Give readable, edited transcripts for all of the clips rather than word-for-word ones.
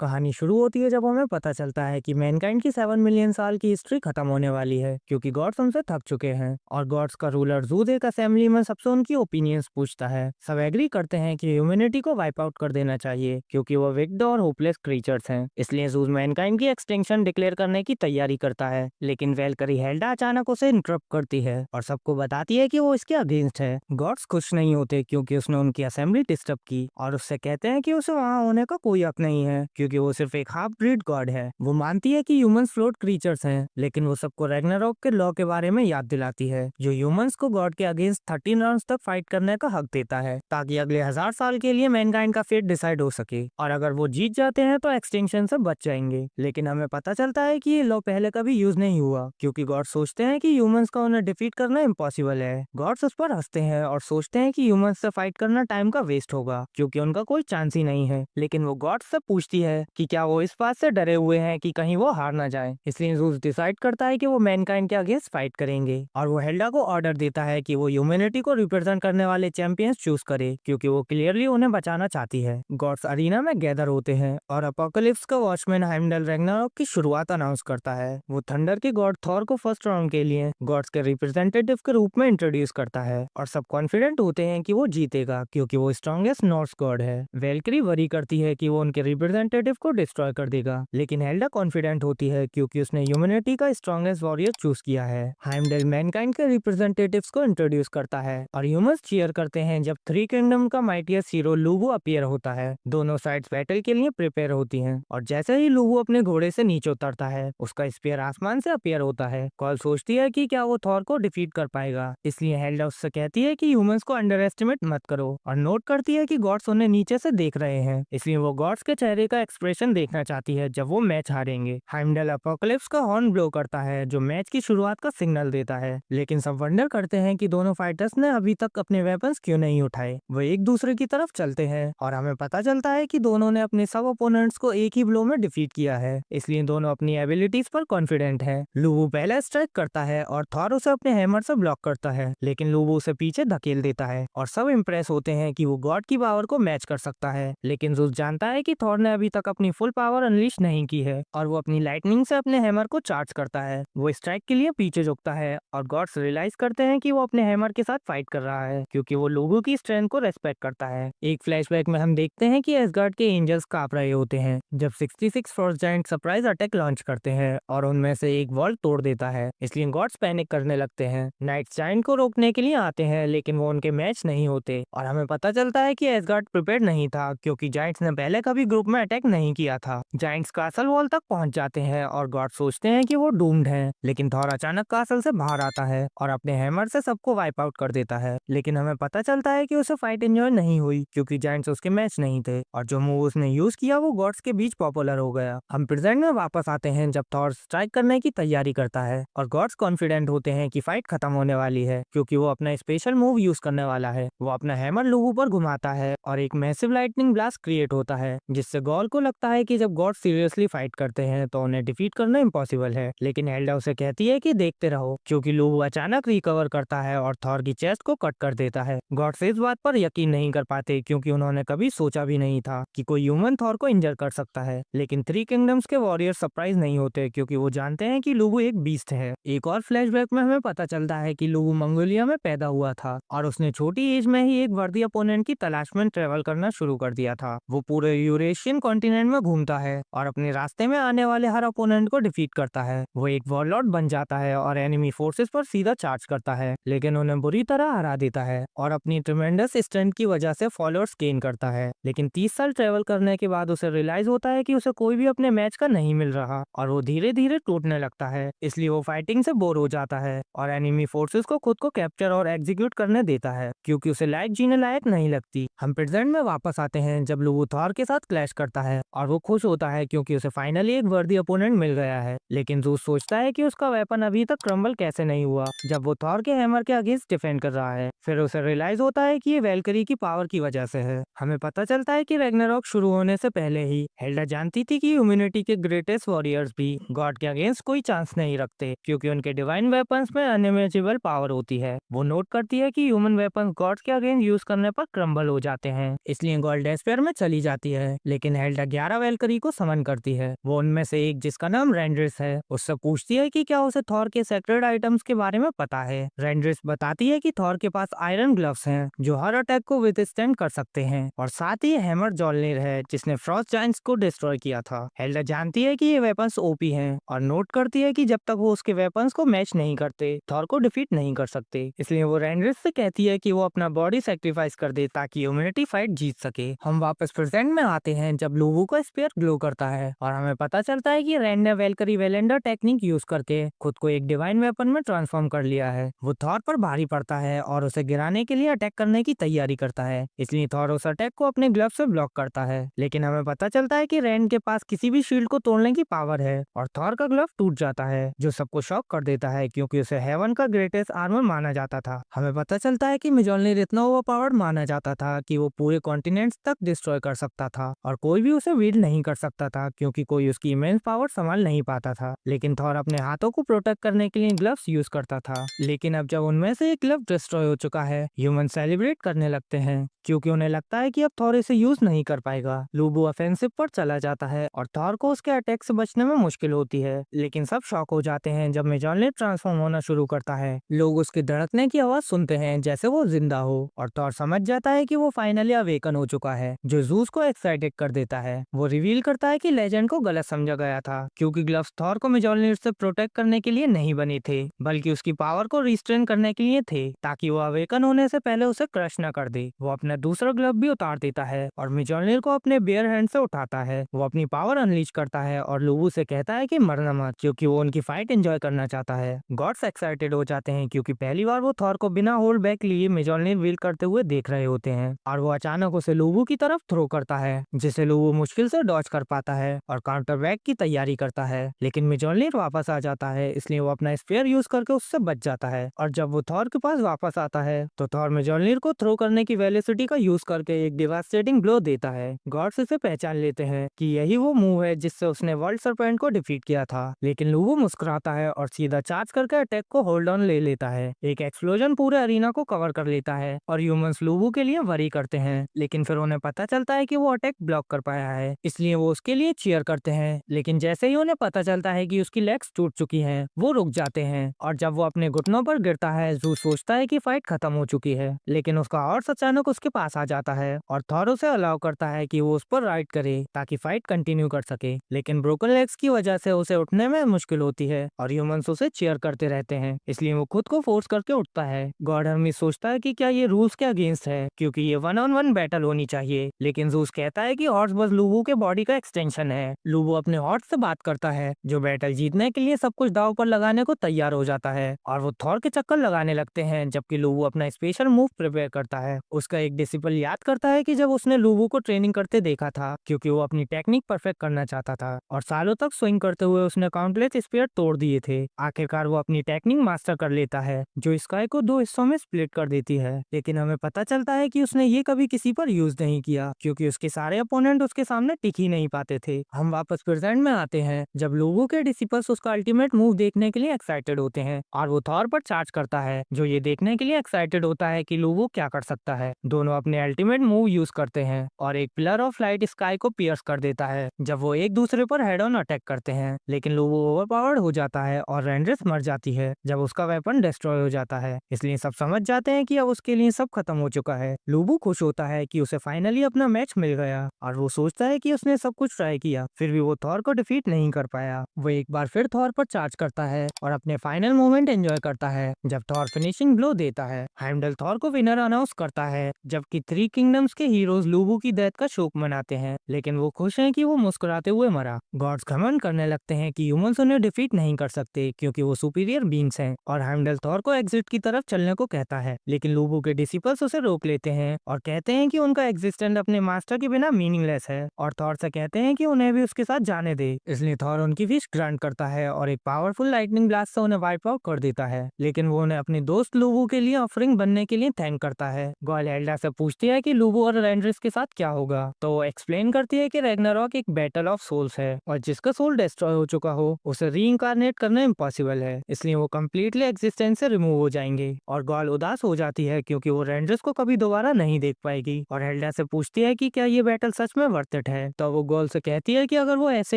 कहानी शुरू होती है जब हमें पता चलता है कि मैनकाइंड की 7 मिलियन साल की हिस्ट्री खत्म होने वाली है, क्योंकि गॉड्स उनसे थक चुके हैं। और गॉड्स का रूलर जूद एक असेंबली में सबसे उनकी ओपिनियंस पूछता है। सब एग्री करते हैं कि ह्यूमैनिटी को वाइप आउट कर देना चाहिए, क्योंकि वो विक्ड और होपलेस क्रीचर्स हैं। इसलिए जूद मैनकाइंड की एक्सटिंक्शन डिक्लेयर करने की तैयारी करता है, लेकिन वेलकरी हेल्डा अचानक उसे इंटरप्ट करती है और सबको बताती है कि वो इसके अगेंस्ट है। गॉड्स खुश नहीं होते क्योंकि उसने उनकी असेंबली डिस्टर्ब की, और उससे कहते हैं कि उसे वहाँ होने का कोई हक नहीं है, क्योंकि वो सिर्फ एक हाफ ब्रीड गॉड है। वो मानती है कि ह्यूमंस फ्लोट क्रीचर्स हैं, लेकिन वो सबको रैग्नारोक के लॉ के बारे में याद दिलाती है, जो ह्यूमंस को गॉड के अगेंस्ट 13 राउंड्स तक फाइट करने का हक देता है, ताकि अगले 1000 साल के लिए मैनकाइंड का फेट डिसाइड हो सके। और अगर वो जीत जाते हैं तो एक्सटिंक्शन से बच जाएंगे। लेकिन हमें पता चलता है कि ये लॉ पहले कभी यूज नहीं हुआ, क्योंकि गॉड सोचते हैं कि ह्यूमंस का उन्हें डिफीट करना इम्पॉसिबल है। गॉड्स उस पर हंसते हैं और सोचते हैं कि ह्यूमंस से फाइट करना टाइम का वेस्ट होगा, क्योंकि उनका कोई चांस ही नहीं है। लेकिन वो गॉड से पूछती है कि क्या वो इस बात से डरे हुए हैं कि कहीं वो हार ना जाए। इसलिए ज़ूस डिसाइड करता है कि वो मैनकाइंड के अगेंस्ट फाइट करेंगे, और वो हेल्डा को ऑर्डर देता है कि वो ह्यूमैनिटी को रिप्रेजेंट करने वाले चैंपियंस चूज करे, क्योंकि वो क्लियरली उन्हें बचाना चाहती है। गॉड्स अरीना में गैदर होते हैं और अपोकलिप्स का वॉचमैन हाइमडल रैग्नारोक की शुरुआत अनाउंस करता है। वो थंडर के गॉड थॉर को फर्स्ट राउंड के लिए गॉड्स के रिप्रेजेंटेटिव के रूप में इंट्रोड्यूस करता है, और सब कॉन्फिडेंट होते हैं कि वो जीतेगा, क्योंकि वो स्ट्रॉन्गेस्ट नॉर्स गॉड है। वेलकरी वरी करती है कि वो उनके रिप्रेजेंटेटिव को डिस्ट्रॉय कर देगा, लेकिन हेल्डा कॉन्फिडेंट होती है क्योंकि उसने ह्यूमैनिटी का स्ट्रॉन्गेस्ट वॉरियर चूज किया है। हाइमडल मैनकाइंड के रिप्रेजेंटेटिव्स को इंट्रोड्यूस करता है और ह्यूमंस चीयर करते हैं जब थ्री किंगडम का माइटियस्ट हीरो लूबू अपीयर होता है। दोनों साइड्स बैटल के लिए प्रिपेयर होती हैं, और जैसे ही लूबू अपने घोड़े से नीचे उतरता है, उसका स्पीयर आसमान से अपीयर होता है। कॉल सोचती है कि क्या वो थॉर को डिफीट कर पाएगा, इसलिए हेल्डा उससे कहती है कि ह्यूमंस को अंडर एस्टिमेट मत करो, और नोट करती है कि गॉड्स उन्हें नीचे से देख रहे हैं, इसलिए वो गॉड्स के चेहरे का एक्सप्रेशन देखना चाहती है जब वो मैच हारेंगे। हाइमडल अपोकलिप्स का हॉर्न ब्लो करता है, जो मैच की शुरुआत का सिग्नल देता है, लेकिन सब वंडर करते हैं कि दोनों फाइटर्स ने अभी तक अपने वेपन्स क्यों नहीं उठाए। वो एक दूसरे की तरफ चलते हैं, और हमें पता चलता है कि दोनों ने अपने सब ओपोनेंट्स को एक ही ब्लो में डिफीट किया है, इसलिए दोनों अपनी एबिलिटीज पर कॉन्फिडेंट है। लूबू पहले स्ट्राइक करता है और थॉर उसे अपने हैमर से ब्लॉक करता है, लेकिन लूबू उसे पीछे धकेल देता है, और सब इम्प्रेस होते हैं कि वो गॉड की पावर को मैच कर सकता है। लेकिन ज़ूस जानता है कि थॉर ने अभी तक अपनी फुल पावर अनलीश नहीं की है, और वो अपनी लाइटनिंग से अपने हैमर को चार्ज करता है। वो स्ट्राइक के लिए पीछे झुकता है, और गॉड्स रियलाइज करते हैं कि वो अपने हैमर के साथ फाइट कर रहा है, क्योंकि वो लोगों की स्ट्रेंथ को रेस्पेक्ट करता है। एक फ्लैशबैक में हम देखते हैं कि एसगार्ड के एंजल्स कांप रहे होते हैं जब 66 Frost giant surprise attack launch करते हैं, और उनमें से एक वॉल तोड़ देता है, इसलिए गॉड्स पैनिक करने लगते हैं। नाइट्स जायंट को रोकने के लिए आते हैं, लेकिन वो उनके मैच नहीं होते, और हमें पता चलता है कि एसगार्ड प्रिपेयर नहीं था, क्योंकि जायंट्स ने पहले कभी ग्रुप में अटैक नहीं किया था। जायंट्स कासल वॉल तक पहुंच जाते हैं और गॉड सोचते हैं कि वो डूम्ड हैं, लेकिन थॉर अचानक कासल से बाहर आता है और अपने हैमर से सबको वाइप आउट कर देता है। लेकिन हमें पता चलता है कि उसे फाइट एंजॉय नहीं हुई, क्योंकि जायंट्स उसके मैच नहीं थे, और जो मूव उसने यूज किया वो गॉड्स के बीच पॉपुलर हो गया। हम प्रेजेंट में वापस आते हैं जब थॉर स्ट्राइक करने की तैयारी करता है, और गॉड्स कॉन्फिडेंट होते हैं कि फाइट खत्म होने वाली है, क्योंकि वो अपना स्पेशल मूव यूज करने वाला है। वो अपना हैमर लूबू पर घुमाता है और एक मैसिव लाइटनिंग ब्लास्ट क्रिएट होता है, जिससे गॉल को लगता है कि जब गॉड सीरियसली फाइट करते हैं तो उन्हें डिफीट करना इम्पॉसिबल है। लेकिन हेल्डा उसे कहती है कि देखते रहो, क्योंकि लूबू अचानक रिकवर करता है और थॉर की चेस्ट को कट कर देता है। गॉड्स इस बात पर यकीन नहीं कर पाते, क्योंकि उन्होंने कभी सोचा भी नहीं था कि कोई ह्यूमन थॉर को इंजर कर सकता है। लेकिन थ्री किंगडम्स के वॉरियर सरप्राइज नहीं होते, क्योंकि वो जानते हैं कि लूबू एक बीस्ट है। एक और फ्लैशबैक में हमें पता चलता है कि लूबू मंगोलिया में पैदा हुआ था, और उसने छोटी एज में ही एक वर्दी अपोनेंट की तलाश में ट्रेवल करना शुरू कर दिया था। वो पूरे यूरेशियन कॉन्टिनेंट में घूमता है और अपने रास्ते में आने वाले हर अपोनेंट को डिफीट करता है। वो एक वॉरलॉर्ड बन जाता है और एनिमी फोर्सेस पर सीधा चार्ज करता है, लेकिन उन्हें बुरी तरह हरा देता है, और अपनी ट्रेमेंडस स्ट्रेंथ की वजह से फॉलोअर्स गेन करता है। लेकिन 30 साल ट्रेवल करने के बाद उसे रियलाइज होता है कि उसे कोई भी अपने मैच का नहीं मिल रहा, और वो धीरे धीरे टूटने लगता है। इसलिए वो फाइटिंग से बोर हो जाता है और एनिमी फोर्सेस को खुद को कैप्चर और एग्जीक्यूट करने देता है, क्योंकि उसे लाइफ जीने लायक नहीं लगती। हम प्रेजेंट में वापस आते हैं जब लूबू थॉर के साथ क्लैश करता है, और वो खुश होता है क्योंकि उसे फाइनली एक वर्दी अपोनेंट मिल गया है। लेकिन ज़ूस सोचता है कि उसका वेपन अभी तक क्रम्बल कैसे नहीं हुआ जब वो थॉर के हैमर के अगेंस्ट डिफेंड कर रहा है। फिर उसे रियलाइज होता है कि ये वेलकरी की पावर की वजह से है। हमें पता चलता है कि रैग्नारोक शुरू होने से पहले ही हेल्डा जानती थी कि ह्यूमैनिटी के ग्रेटेस्ट वॉरियर्स भी गॉड के अगेंस्ट कोई चांस नहीं रखते, क्योंकि उनके डिवाइन वेपन्स में अनइमेजिबल पावर होती है। वो नोट करती है कि ह्यूमन वेपन्स गॉड्स के अगेंस्ट यूज करने पर क्रम्बल हो जाते हैं, इसलिए गॉड डेस्पेयर में चली जाती है। लेकिन हेल्डा 11 वेलकरी को समन करती है। वो उनमें से एक, जिसका नाम रेंड्रिस है, उससे पूछती है कि क्या उसे थॉर के सेक्रेड आइटम्स के बारे में पता है। रेंड्रिस बताती है कि थॉर के पास आयरन ग्लव्स हैं जो हर अटैक को विथस्टैंड कर सकते हैं, और साथ ही हैमर जॉलनिर है जिसने फ्रॉस्ट जायंट्स को डिस्ट्रॉय किया था। हेल्डा जानती है कि ये वेपन्स ओपी हैं और नोट करती है कि जब तक वो उसके वेपन्स को मैच नहीं करते थॉर को डिफीट नहीं कर सकते। इसलिए वो रेंड्रिस से कहती है कि वो अपना बॉडी सेक्रीफाइस कर दे ताकि ह्यूमैनिटी फाइट जीत सके। हम वापस प्रेजेंट में आते हैं जब लूवू का स्पेयर ग्लो करता है और हमें पता चलता है कि रैंड ने वेलकरी वेलेंडर टेक्निक यूज करके खुद को एक डिवाइन वेपन में ट्रांसफॉर्म कर लिया है। वो थॉर पर भारी पड़ता है और उसे गिराने के लिए अटैक करने की तैयारी करता है, इसलिए थॉर उस अटैक को अपने ग्लव से ब्लॉक करता है। लेकिन हमें पता चलता है कि रैंड के पास किसी भी शील्ड को तोड़ने की पावर है और थॉर का ग्लव टूट जाता है, जो सबको शॉक कर देता है क्योंकि उसे हेवन का ग्रेटेस्ट आर्मर माना जाता था। हमें पता चलता है कि मिजोल्निर इतना ओवरपावर्ड माना जाता था कि वो पूरे कॉन्टिनेंट्स तक डिस्ट्रॉय कर सकता था और कोई भी उसे वील्ड नहीं कर सकता था क्योंकि कोई उसकी इमेंस पावर संभाल नहीं पाता था। लेकिन थॉर अपने हाथों को प्रोटेक्ट करने के लिए ग्लव्स यूज करता था। लेकिन अब जब उनमें से एक ग्लव डिस्ट्रॉय हो चुका है, ह्यूमन सेलिब्रेट करने लगते हैं क्योंकि उन्हें लगता है कि अब थॉर इसे यूज नहीं कर पाएगा। लूबू ऑफेंसिव पर चला जाता है और थॉर को उसके अटैक से बचने में मुश्किल होती है, लेकिन सब शॉक हो जाते हैं जब मिजोल्निर ट्रांसफॉर्म होना शुरू करता है। लोग उसके धड़कने की आवाज सुनते हैं जैसे वो जिंदा हो, और थॉर समझ जाता है कि वो फाइनली अवेकन हो चुका है, जो जूस को एक्साइटेड कर देता है। वो रिवील करता है कि लेजेंड को गलत समझा गया था क्योंकि ग्लव्स थॉर को मिजोल्निर से प्रोटेक्ट करने के लिए नहीं बने थे, बल्कि उसकी पावर को रिस्ट्रेन करने के लिए थे ताकि वो अवेकन होने से पहले उसे क्रश न कर दे। वो अपना दूसरा ग्लव भी उतार देता है और मिजोल्निर को अपने बेयर हैंड से उठाता है। वो अपनी पावर अनलीच करता है और लूबू से कहता है कि मरना मत, क्योंकि वो उनकी फाइट एंजॉय करना चाहता है। गॉड्स एक्साइटेड हो जाते हैं क्योंकि पहली बार वो थॉर को बिना होल्ड बैक लिए मिजोल्निर व्हील करते हुए देख रहे होते हैं, और वो अचानक उसे लूबू की तरफ थ्रो करता है जिसे लूबू मुश्किल से डॉज कर पाता है और काउंटर बैक की तैयारी करता है। लेकिन मिजोल्निर वापस आ जाता है, इसलिए वो अपना स्पेयर यूज करके उससे बच जाता है। और जब वो थॉर के पास वापस आता है तो थॉर मिजोल्निर को थ्रो करने की वेलोसिटी का यूज करके एक डिवास्टेटिंग ब्लो देता है। गॉड्स इसे पहचान लेते हैं कि यही वो मूव है जिससे उसने वर्ल्ड सरपेंट को डिफीट किया था। लेकिन लूबू मुस्कुराता है और सीधा चार्ज करके अटैक को होल्ड ऑन ले लेता है। एक एक्सप्लोजन पूरे अरीना को कवर कर लेता है और ह्यूमंस लूबू के लिए वरी करते हैं, लेकिन फिर उन्हें पता चलता है कि वो अटैक ब्लॉक कर पाया है, इसलिए वो उसके लिए चीयर करते हैं। लेकिन जैसे ही उन्हें पता चलता है कि उसकी लेग्स टूट चुकी हैं, वो रुक जाते हैं, और जब वो अपने घुटनों पर गिरता है ज़ूस सोचता है कि फाइट खत्म हो चुकी है। लेकिन उसका हॉर्स अचानक उसके पास आ जाता है और थॉर उसे अलाउ करता है कि वो उस पर राइड करे ताकि फाइट कंटिन्यू कर सके। लेकिन ब्रोकन लेग्स की वजह से उसे उठने में मुश्किल होती है और ह्यूमंस उसे चीयर करते रहते हैं, इसलिए वो खुद को फोर्स करके उठता है। गॉड हर्मीस सोचता है कि क्या ये रूल्स के अगेंस्ट है क्योंकि ये 1-on-1 बैटल होनी चाहिए, लेकिन ज़ूस कहता है कि हॉर्स बस लूबू के बॉडी का एक्सटेंशन है। लूबू अपने हॉर्स से बात करता है जो बैटल जीतने के लिए सब कुछ दांव पर लगाने को तैयार हो जाता है, और वो थॉर के चक्कर लगाने लगते हैं जबकि लूबू अपना स्पेशल मूव प्रिपेयर करता है। उसका एक डिसिपल याद करता है कि जब उसने लूबू को ट्रेनिंग करते देखा था क्योंकि वो अपनी टेक्निक परफेक्ट करना चाहता था, और सालों तक स्विंग करते हुए उसने काउंटलेस स्पीयर तोड़ दिए थे। आखिरकार वो अपनी टेक्निक मास्टर कर लेता है जो स्काई को 2 हिस्सों में स्प्लिट कर देती है। लेकिन हमें पता चलता है कि उसने ये कभी किसी पर यूज नहीं किया क्योंकि उसके सारे अपोनेंट उसके सामने टिक ही नहीं पाते थे। हम वापस प्रेजेंट में आते हैं जब लूबू के डिसिपल्स उसका अल्टीमेट मूव देखने के लिए एक्साइटेड होते हैं और वो थॉर पर चार्ज करता है, जो ये देखने के लिए एक्साइटेड होता है कि लूबू क्या कर सकता है। दोनों अपने अल्टीमेट मूव यूज करते हैं और एक पिलर ऑफ लाइट स्काई को पियर्स कर देता है जब वो एक दूसरे पर हेड ऑन अटैक करते हैं। लेकिन लूबू ओवरपावर्ड हो जाता है और रेंड्रिस मर जाती है जब उसका वेपन डिस्ट्रॉय हो जाता है, इसलिए सब समझ जाते हैं कि अब उसके लिए सब खत्म हो चुका है। लूबू खुश होता है कि उसे फाइनली अपना मैच मिल गया और वो सोचता है कि उसने सब कुछ ट्राई किया फिर भी वो थॉर को डिफीट नहीं कर पाया। वो एक बार फिर थॉर पर चार्ज करता है और अपने फाइनल मोमेंट एंजॉय करता है जब थॉर फिनिशिंग ब्लो देता है। हाइमडल थॉर को विनर अनाउंस करता है जबकि 3 किंगडम्स के हीरोज लूबू की डेथ का शोक मनाते हैं, लेकिन वो खुश हैं कि वो मुस्कुराते हुए मरा। गॉड्स घमंड करने लगते हैं कि ह्यूमंस उन्हें डिफीट नहीं कर सकते क्योंकि वो सुपीरियर बींग्स हैं, और हाइमडल थॉर को एग्जिट की तरफ चलने को कहता है, लेकिन लूबू के डिसिपल्स उसे रोक लेते हैं और कहते हैं कि उनका एग्जिस्टेंस अपने मास्टर के बिना मीनिंगलेस है, और थॉर से कहते हैं कि उन्हें भी उसके साथ जाने दे। इसलिए थॉर उनकी विश ग्रांट करता है और एक पावरफुल लाइटनिंग ब्लास्ट से उन्हें वाइप आउट कर देता है, लेकिन वो उन्हें अपने दोस्त लूबू के लिए ऑफरिंग बनने के लिए थैंक करता है। गॉल एल्डा से से पूछती है कि लूबो और रेंड्रिस के साथ क्या होगा, तो वो एक्सप्लेन करती है कि रैग्नारॉक एक बैटल ऑफ सोल्स है और जिसका सोल डिस्ट्रॉय हो चुका हो उसे रीइंकार्नेट करना इम्पॉसिबल है, इसलिए वो कम्प्लीटली एग्जिस्टेंस से रिमूव हो जाएंगे। और गॉल उदास हो जाती है क्योंकि वो रेंड्रिस को कभी दोबारा नहीं देख पाएगी और हेल्डा से पूछती है कि क्या ये बैटल सच में वर्थ इट है, तो वो गॉल से कहती है कि अगर वो ऐसे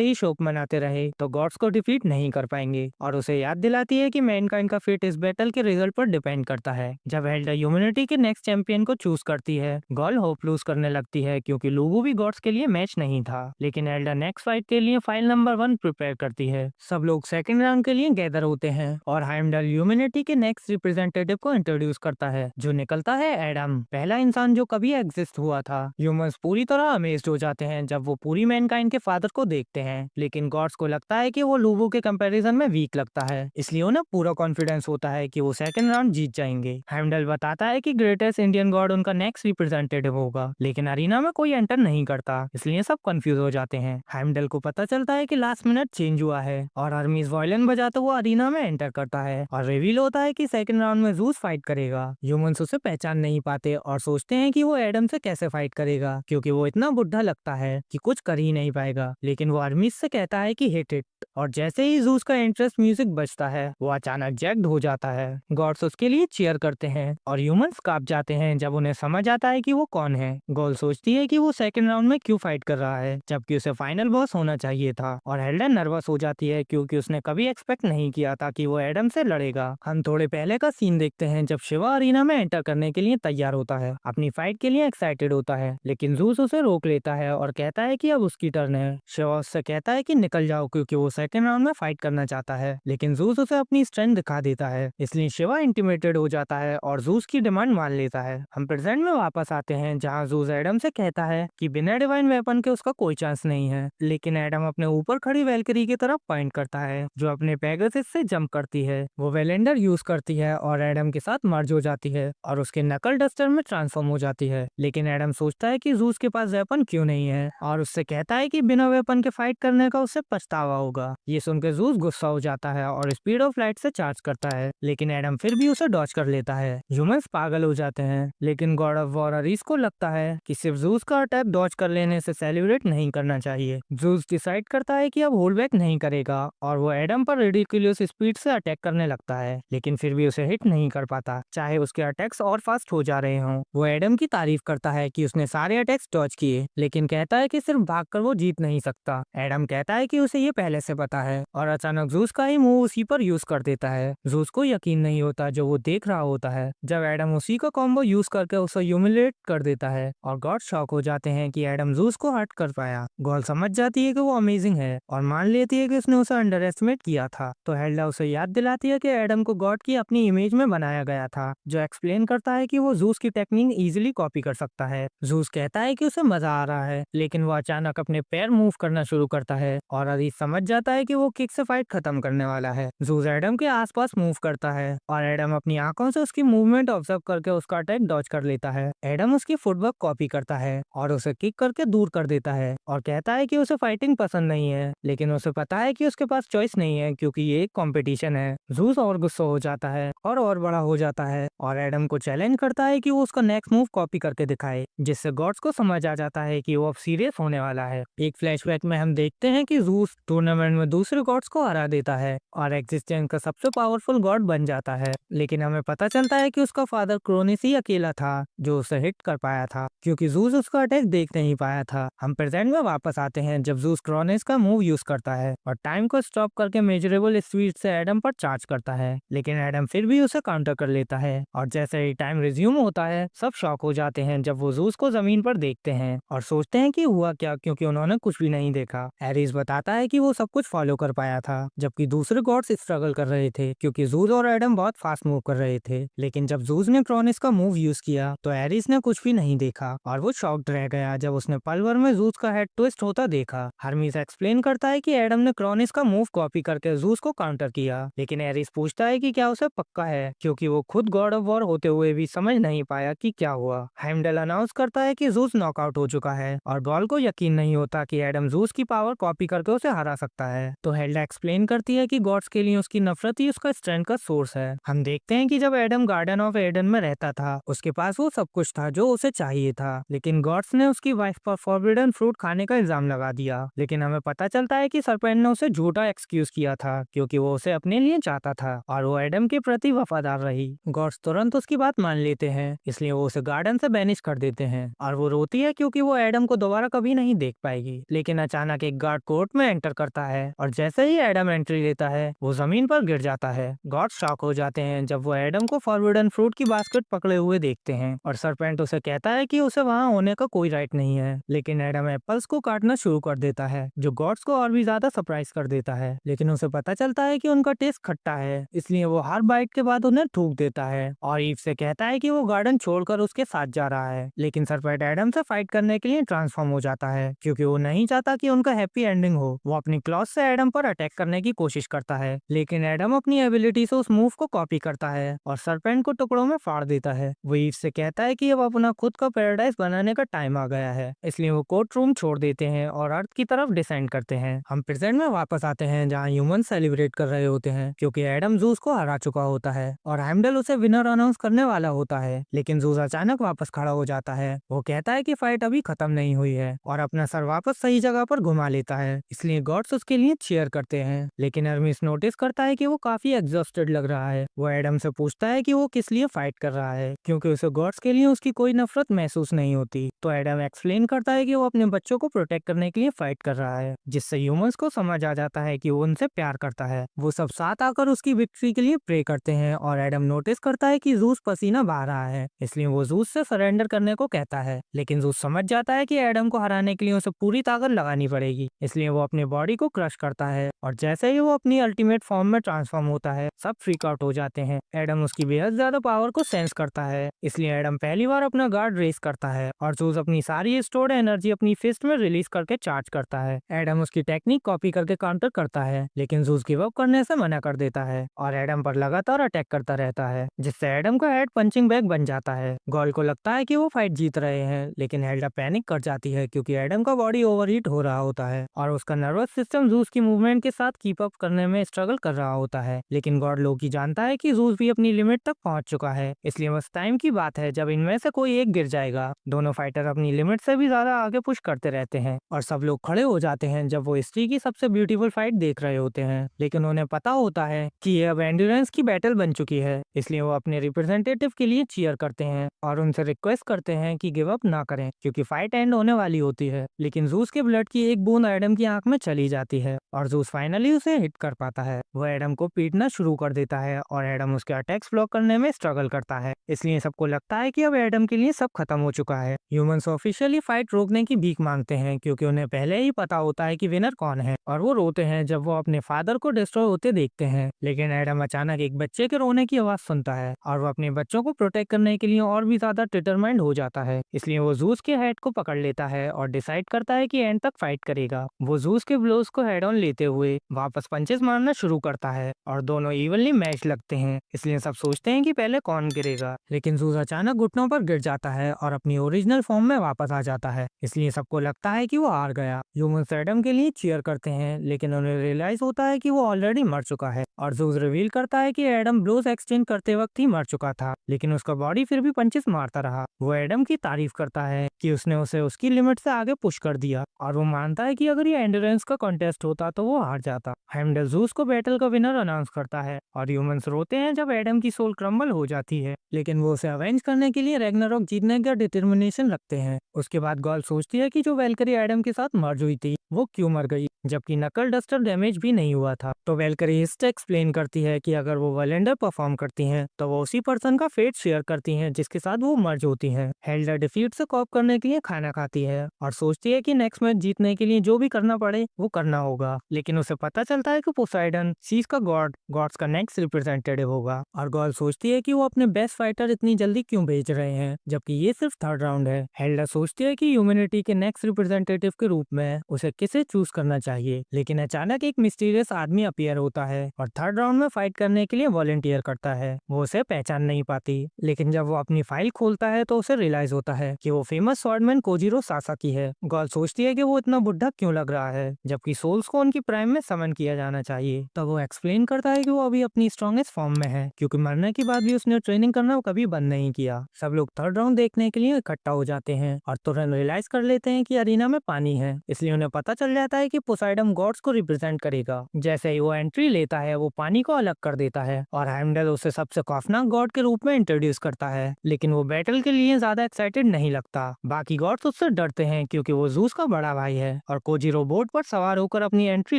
ही शोक मनाते रहे तो गॉड्स को डिफीट नहीं कर पाएंगे और उसे याद दिलाती है कि मैनकाइंड का फेट इस बैटल के रिजल्ट पर डिपेंड करता है। जब हेल्डा ह्यूमैनिटी के नेक्स्ट चैंपियन को चूज करती है, गॉल होप लूज करने लगती है क्योंकि लूबू भी गॉड्स के लिए मैच नहीं था, लेकिन हेल्डा नेक्स्ट फाइट के लिए फाइल नंबर 1 प्रिपेयर करती है। सब लोग सेकंड राउंड के लिए गैदर होते हैं और हाइमडल ह्यूमैनिटी के नेक्स्ट रिप्रेजेंटेटिव को इंट्रोड्यूस करता है जो निकलता है एडम, पहला इंसान जो कभी एग्जिस्ट हुआ था। ह्यूमंस पूरी तरह अमेज्ड हो जाते हैं जब वो पूरी मैनकाइंड के फादर को देखते हैं, लेकिन गॉड्स को लगता है कि वो लूबू के कंपैरिजन में वीक लगता है, इसलिए उन्हें पूरा कॉन्फिडेंस होता है कि वो सेकंड राउंड जीत जाएंगे। हेमडल बताता है कि ग्रेटेस्ट इंडियन गॉड उनका नेक्स्ट रिप्रेजेंटेटिव होगा, लेकिन अरीना में कोई एंटर नहीं करता, इसलिए सब कंफ्यूज हो जाते हैं। हेमडल को पता चलता है कि लास्ट मिनट चेंज हुआ है और हरमीज वायलिन बजाते हुए अरीना में एंटर करता है और रिवील होता है कि सेकंड राउंड में ज़ूस फाइट करेगा। ह्यूमंस उसे पहचान नहीं पाते और सोचते हैं कि वो एडम से कैसे फाइट करेगा क्योंकि वो इतना बुढ़ा लगता है कि कुछ कर ही नहीं पाएगा, लेकिन वो हरमीज से कहता है कि हिट इट, और जैसे ही ज़ूस का इंटरेस्ट म्यूजिक बजता है वो अचानक जैक्ड हो जाता है। गॉड्स उसके लिए चीयर करते हैं और ह्यूमंस कांप जाते हैं जब उन्हें समझ आता है कि वो कौन है। गॉल सोचती है कि वो सेकंड राउंड में क्यों फाइट कर रहा है जबकि उसे फाइनल बॉस होना चाहिए था, और हेल्डा नर्वस हो जाती है क्योंकि उसने कभी एक्सपेक्ट नहीं किया था कि वो एडम से लड़ेगा। हम थोड़े पहले का सीन देखते हैं जब शिवा अरीना में एंटर करने के लिए तैयार होता है, अपनी फाइट के लिए एक्साइटेड होता है, लेकिन ज़ूस उसे रोक लेता है और कहता है कि अब उसकी टर्न है। शिवा उससे कहता है कि निकल जाओ क्योंकि वो सेकंड राउंड में फाइट करना चाहता है, लेकिन ज़ूस उसे अपनी स्ट्रेंथ दिखा देता है, इसलिए शिवा इंटिमिडेटेड हो जाता है और ज़ूस की डिमांड मान लेता है। हम प्रेजेंट में वापस आते हैं जहाँ ज़ूस एडम से कहता है कि बिना डिवाइन वेपन के उसका कोई चांस नहीं है, लेकिन एडम अपने ऊपर खड़ी वैल्करी की तरफ पॉइंट करता है जो अपने पेगासस से जंप करती है। वो वेलेंडर यूज करती है और एडम के साथ मर्ज हो जाती है और उसके नकल डस्टर में ट्रांसफॉर्म हो जाती है, लेकिन एडम सोचता है कि ज़ूस के पास वेपन क्यों नहीं है और उससे कहता है कि बिना वेपन के फाइट करने का उसे पछतावा होगा। ये सुनकर ज़ूस गुस्सा हो जाता है और स्पीड ऑफ लाइट से चार्ज करता है, लेकिन एडम फिर भी उसे डॉज कर लेता है। ह्यूमंस पागल हो जाते हैं, लेकिन गॉड ऑफ वॉर अरीस को लगता है कि सिर्फ ज़ूस का अटैक डॉज कर लेने से सेलिब्रेट नहीं करना चाहिए। ज़ूस डिसाइड करता है कि अब होल्ड बैक नहीं करेगा और वो एडम पर रिडिकुलस स्पीड से अटैक करने लगता है, लेकिन फिर भी उसे हिट नहीं कर पाता चाहे उसके अटैक्स और फास्ट हो जा रहे हों। वो एडम की तारीफ करता है कि उसने सारे अटैक्स डॉज किए, लेकिन कहता है कि सिर्फ भागकर वो जीत नहीं सकता। एडम कहता है कि उसे ये पहले से पता है और अचानक ज़ूस का ही मूव उसी पर यूज कर देता है। ज़ूस को यकीन नहीं होता जो वो देख रहा होता है जब एडम उसी का कॉम्बो यूज करके उसे ह्यूमिलेट कर देता है और गॉड शॉक हो जाते हैं कि एडम ज़ूस को हर्ट कर पाया। गॉल समझ जाती है कि वो अमेजिंग है और मान लेती है कि उसने उसे अंडर एस्टिमेट किया था, तो हेल्डा उसे याद दिलाती है कि एडम को गॉड की अपनी इमेज में बनाया गया था, जो एक्सप्लेन करता है कि वो ज़ूस की टेक्निक इजीली कॉपी कर सकता है। ज़ूस कहता है कि उसे मजा आ रहा है, लेकिन वो अचानक अपने पैर मूव करना शुरू करता है और अरीस समझ जाता है कि वो किक से फाइट खत्म करने वाला है। ज़ूस एडम के आसपास मूव करता है और एडम अपनी आंखों से उसकी मूवमेंट ऑब्जर्व करके उसका अटैक डॉज कर लेता है। एडम उसकी फुटवर्क कॉपी करता है और उसे किक करके दूर कर देता है और कहता है कि उसे फाइटिंग पसंद नहीं है, लेकिन उसे पता है कि उसके पास चॉइस नहीं है क्योंकि ये एक कंपटीशन है। ज़ूस और गुस्सा हो जाता है और बड़ा हो जाता है और एडम को चैलेंज करता है कि वो उसका नेक्स्ट मूव कॉपी करके दिखाए, जिससे गॉड्स को समझ आ जाता है कि वो अब सीरियस होने वाला है। एक फ्लैशबैक में हम देखते हैं कि ज़ूस टूर्नामेंट में दूसरे गॉड्स को हरा देता है और एग्जिस्टेंस का सबसे पावरफुल गॉड बन जाता है, लेकिन हमें पता चलता है कि उसका फादर क्रोनिस ही अकेला था जो उसे हिट कर पाया था क्योंकि ज़ूस उसका अटैक देख नहीं पाया था। हम प्रेजेंट में वापस आते हैं जब ज़ूस क्रोनिस का मूव यूज करता है और टाइम को स्टॉप करके मेजरेबल स्पीड से एडम पर चार्ज करता है, लेकिन एडम फिर भी उसे काउंटर कर लेता है और जैसे ही टाइम रिज्यूम होता है सब शॉक हो जाते हैं जब वो ज़ूस को जमीन पर देखते हैं और सोचते हैं कि हुआ क्या, क्योंकि उन्होंने कुछ भी नहीं देखा। एरिस बताता है कि वो सब कुछ फॉलो कर पाया था जबकि दूसरे गॉड्स स्ट्रगल कर रहे थे क्योंकि ज़ूस और एडम बहुत फास्ट मूव कर रहे थे, लेकिन जब ज़ूस ने क्रोनिस का मूव यूज किया तो एरिस ने कुछ भी नहीं देखा और वो शॉक्ड रह गया जब उसने पल भर में ज़ूस का हेड ट्विस्ट होता देखा। हरमीस एक्सप्लेन करता है कि एडम ने क्रोनिस का मूव कॉपी करके ज़ूस को काउंटर किया, लेकिन एरिस पूछता है कि क्या उसे पक्का है क्योंकि वो खुद गॉड ऑफ वॉर होते हुए भी समझ नहीं पाया कि क्या हुआ। हेमडल अनाउंस करता है कि ज़ूस नॉकआउट हो चुका है और गॉल को यकीन नहीं होता कि एडम ज़ूस की पावर कॉपी करके उसे हरा सकता है। तो हेल्डा एक्सप्लेन करती है कि गॉड्स के लिए उसकी नफरत ही उसका स्ट्रेंथ का सोर्स है। हम देखते हैं कि जब एडम गार्डन ऑफ एडन में रहता था, उसके पास वो सब कुछ था जो उसे चाहिए था, लेकिन गॉड्स ने उसकी वाइफ पर फॉरबिडन फ्रूट खाने का इल्जाम लगा दिया। लेकिन हमें पता चलता है कि सरपेंट ने उसे झूठा एक्सक्यूज किया था, क्योंकि वो उसे अपने लिए चाहता था और वो एडम के प्रति वफादार रही। गॉड्स तुरंत उसकी बात मान लेते हैं, इसलिए वो उसे गार्डन से बैनिश कर देते हैं और वो रोती है क्योंकि वो एडम को दोबारा कभी नहीं देख पाएगी। लेकिन अचानक एक गार्ड कोर्ट में एंटर करता है और जैसे ही एडम एंट्री लेता है वो जमीन पर गिर जाता है। गॉड्स शॉक हो जाते हैं जब वो एडम को फॉरबिडन फ्रूट की बास्केट पकड़े हुए देखते हैं और सरपेंट उसे कहता है कि उसे वहां होने का कोई राइट नहीं है। लेकिन एडम एप्पल्स को काटना शुरू कर देता है, जो गॉड्स को और भी ज्यादा सरप्राइज कर देता है। लेकिन उसे पता चलता है कि उनका टेस्ट खट्टा है, इसलिए वो हर बाइट के बाद उन्हें थूक देता है और ईव से कहता है कि वो गार्डन छोड़कर उसके साथ जा रहा है। लेकिन सरपेंट एडम से फाइट करने के लिए ट्रांसफॉर्म हो जाता है, क्योंकि वो नहीं चाहता कि उनका हैप्पी एंडिंग हो। वो अपनी क्लॉज से एडम पर अटैक करने की कोशिश करता है, लेकिन एडम अपनी एबिलिटी से उस मूव को कॉपी करता है और सरपेंट को टुकड़ों में फाड़ देता है। वो ईव से कहता है कि अब अपना खुद का पैराडाइज बनाने का टाइम आ गया है, इसलिए वो कोर्ट रूम छोड़ देते हैं और अर्थ की तरफ डिसेंड करते हैं। हम प्रेजेंट में वापस आते हैं जहाँ ह्यूमन सेलिब्रेट कर रहे होते हैं, क्योंकि एडम जूस को हरा चुका होता है और हेमडल उसे विनर अनाउंस करने वाला होता है। लेकिन जूस अचानक वापस खड़ा हो जाता है। वो कहता है कि फाइट अभी खत्म नहीं हुई है और अपना सर वापस सही जगह पर घुमा लेता है, इसलिए गॉड्स उसके लिए चीयर करते हैं। लेकिन हर्मिस नोटिस करता है कि वो काफी एग्जॉस्टेड लग रहा है। वो एडम से पूछता है कि वो किस लिए फाइट कर रहा है, क्योंकि उसे गॉड्स के लिए उसकी कोई नफरत महसूस नहीं होती। तो एडम एक्सप्लेन करता है कि वो अपने बच्चों को प्रोटेक्ट करने के लिए फाइट कर रहा है, जिससे ह्यूमंस को समझ आ जाता है कि वो उनसे प्यार करता है। वो सब साथ आकर उसकी विक्ट्री के लिए प्रे करते हैं और एडम नोटिस करता है कि जूस पसीना बहा रहा है, इसलिए वो जूस से सरेंडर करने को कहता है। लेकिन जूस समझ जाता है कि एडम को हराने के लिए उसे पूरी ताकत लगानी पड़ेगी, इसलिए वो अपनी बॉडी को क्रश करता है और जैसे ही वो अपनी अल्टीमेट फॉर्म में ट्रांसफॉर्म होता है, सब फ्रीक आउट हो जाते हैं। एडम उसकी बेहद ज्यादा पावर को सेंस करता है, इसलिए एडम पहली बार अपना गार्ड रेस करता है और जूस अपनी सारी स्टोर्ड एनर्जी अपनी फिस्ट में रिलीज करके चार्ज करता है। एडम उसकी टेक्निक कॉपी करके काउंटर करता है, लेकिन जूस गिव अप करने से मना कर देता है और एडम पर लगातार अटैक करता रहता है, जिससे एडम का हेड पंचिंग बैग बन जाता है। गॉल को लगता है कि वो फाइट जीत रहे हैं, लेकिन हेल्डा पैनिक कर जाती है क्योंकि एडम का बॉडी ओवरहीट हो रहा होता है और उसका नर्वस सिस्टम जूस की मूवमेंट के साथ कीप अप करने में स्ट्रगल कर रहा होता है। लेकिन गॉड लोकी जानता है कि जूस भी अपनी लिमिट तक पहुंच चुका है, इसलिए बस टाइम की बात है जब इनमें से कोई एक गिर जाएगा। दोनों फाइटर अपनी लिमिट से भी ज्यादा आगे पुश करते रहते हैं और सब लोग खड़े हो जाते हैं जब वो हिस्ट्री की सबसे ब्यूटीफुल फाइट देख रहे होते हैं। लेकिन उन्हें पता होता है कि ये अब एंड्योरेंस की बैटल बन चुकी है, इसलिए वो अपने रिप्रेजेंटेटिव के लिए चीयर करते हैं और उनसे रिक्वेस्ट करते हैं कि गिव अप ना करें, क्योंकि फाइट एंड होने वाली होती है। लेकिन जूस के ब्लड की एक बूंद एडम की आंख में चली जाती है और जूस फाइनली उसे हिट कर पाता है। वो एडम को पीटना शुरू कर देता है और एडम उसके अटैक्स ब्लॉक करने में स्ट्रगल करता है, इसलिए सबको लगता है कि अब एडम के लिए सब खत्म हो चुका है। ह्यूमंस ऑफिशियली फाइट रोकने की भीख मांगते हैं, क्योंकि उन्हें पहले ही पता होता है कि विनर कौन है, और वो रोते हैं जब वो अपने फादर को डिस्ट्रॉय होते देखते हैं। लेकिन एडम अचानक एक बच्चे के रोने की आवाज सुनता है और वो अपने बच्चों को प्रोटेक्ट करने के लिए और भी ज्यादा डिटरमाइंड हो जाता है, इसलिए वो जूस के हेड को पकड़ लेता है और डिसाइड करता है कि एंड तक फाइट करेगा। वो जूस के ब्लोज को हेड ऑन लेते हुए वापस पंचेस मारना शुरू करता है और दोनों इवनली मैच लगते हैं, इसलिए सब सोचते हैं कि पहले कौन गिरेगा। लेकिन जूस अचानक घुटनों पर गिर जाता है और अपनी ओरिजिनल फॉर्म में वापस आ जाता है, इसलिए सबको लगता है कि वो हार गया। ह्यूमंस एडम के लिए चीयर करते हैं, लेकिन उन्हें रियलाइज होता है कि वो ऑलरेडी मर चुका है और जूस रिवील करता है कि एडम ब्लोज एक्सचेंज करते वक्त ही मर चुका था, लेकिन उसका बॉडी फिर भी पंचेस मारता रहा। वो एडम की तारीफ करता है कि उसने उसे उसकी लिमिट से आगे पुश कर दिया और वो मानता है कि अगर ये एंड्योरेंस का कॉन्टेस्ट होता तो वो हार जाता। हेमडल जूस को बैटल का विनर अनाउंस करता है और ह्यूमंस रोते हैं जब एडम की सोल क्रम्बल हो जाती है, लेकिन वो उसे अवेंज करने के लिए रैग्नारॉक जीतने का डिटर्मिनेशन रखते हैं। उसके बाद गॉल सोचती है कि जो वेलकरी एडम के साथ मर्ज हुई थी वो क्यों मर गई, जबकि नकल डस्टर डैमेज भी नहीं हुआ था। तो वेलकरी हिस्ट्री एक्सप्लेन करती है कि अगर वो वलेंडर परफॉर्म करती हैं तो वो उसी पर्सन का फेट शेयर करती हैं जिसके साथ वो मर्ज होती हैं। हेल्डा डिफीट से कॉप करने के लिए खाना खाती है और सोचती है कि नेक्स्ट मैच जीतने के लिए जो भी करना पड़े वो करना होगा। लेकिन उसे पता चलता है कि पोसाइडन सीज का गॉड्स का नेक्स्ट रिप्रेजेंटेटिव होगा और गॉल सोचती है कि वो अपने बेस्ट फाइटर इतनी जल्दी क्यों भेज रहे हैं जबकि ये सिर्फ थर्ड राउंड है। हेल्डा सोचती है कि ह्यूमैनिटी के नेक्स्ट रिप्रेजेंटेटिव के रूप में उसे किसे चूज करना चाहिए। चाहिए, लेकिन अचानक एक मिस्टीरियस आदमी अपीयर होता है और थर्ड राउंड में फाइट करने के लिए वॉलंटियर करता है। वो उसे पहचान नहीं पाती, लेकिन जब वो अपनी फाइल खोलता है तो उसे रियलाइज होता है कि वो फेमस स्वॉर्डमैन कोजिरो सासाकी है। गर्ल सोचती है कि वो इतना बुढ़ा क्यों लग रहा है, जबकि सोल्स को उनकी प्राइम में समन किया जाना चाहिए। तब वो एक्सप्लेन करता है कि वो अभी अपनी स्ट्रॉन्गेस्ट फॉर्म में है, क्योंकि मरने के बाद भी उसने ट्रेनिंग करना कभी बंद नहीं किया। सब लोग थर्ड राउंड देखने के लिए इकट्ठा हो जाते हैं और तुरंत रियलाइज कर लेते हैं कि अरीना में पानी है, इसलिए उन्हें पता चल जाता है कि पोसाइडन गॉड्स को रिप्रेजेंट करेगा। जैसे ही वो एंट्री लेता है वो पानी को अलग कर देता है और हेमडल उसे सबसे खौफनाक गॉड के रूप में इंट्रोड्यूस करता है, लेकिन वो बैटल के लिए ज्यादा एक्साइटेड नहीं लगता। बाकी गॉड्स उससे डरते हैं क्योंकि वो जूस का बड़ा भाई है और कोजिरो बोट पर सवार होकर अपनी एंट्री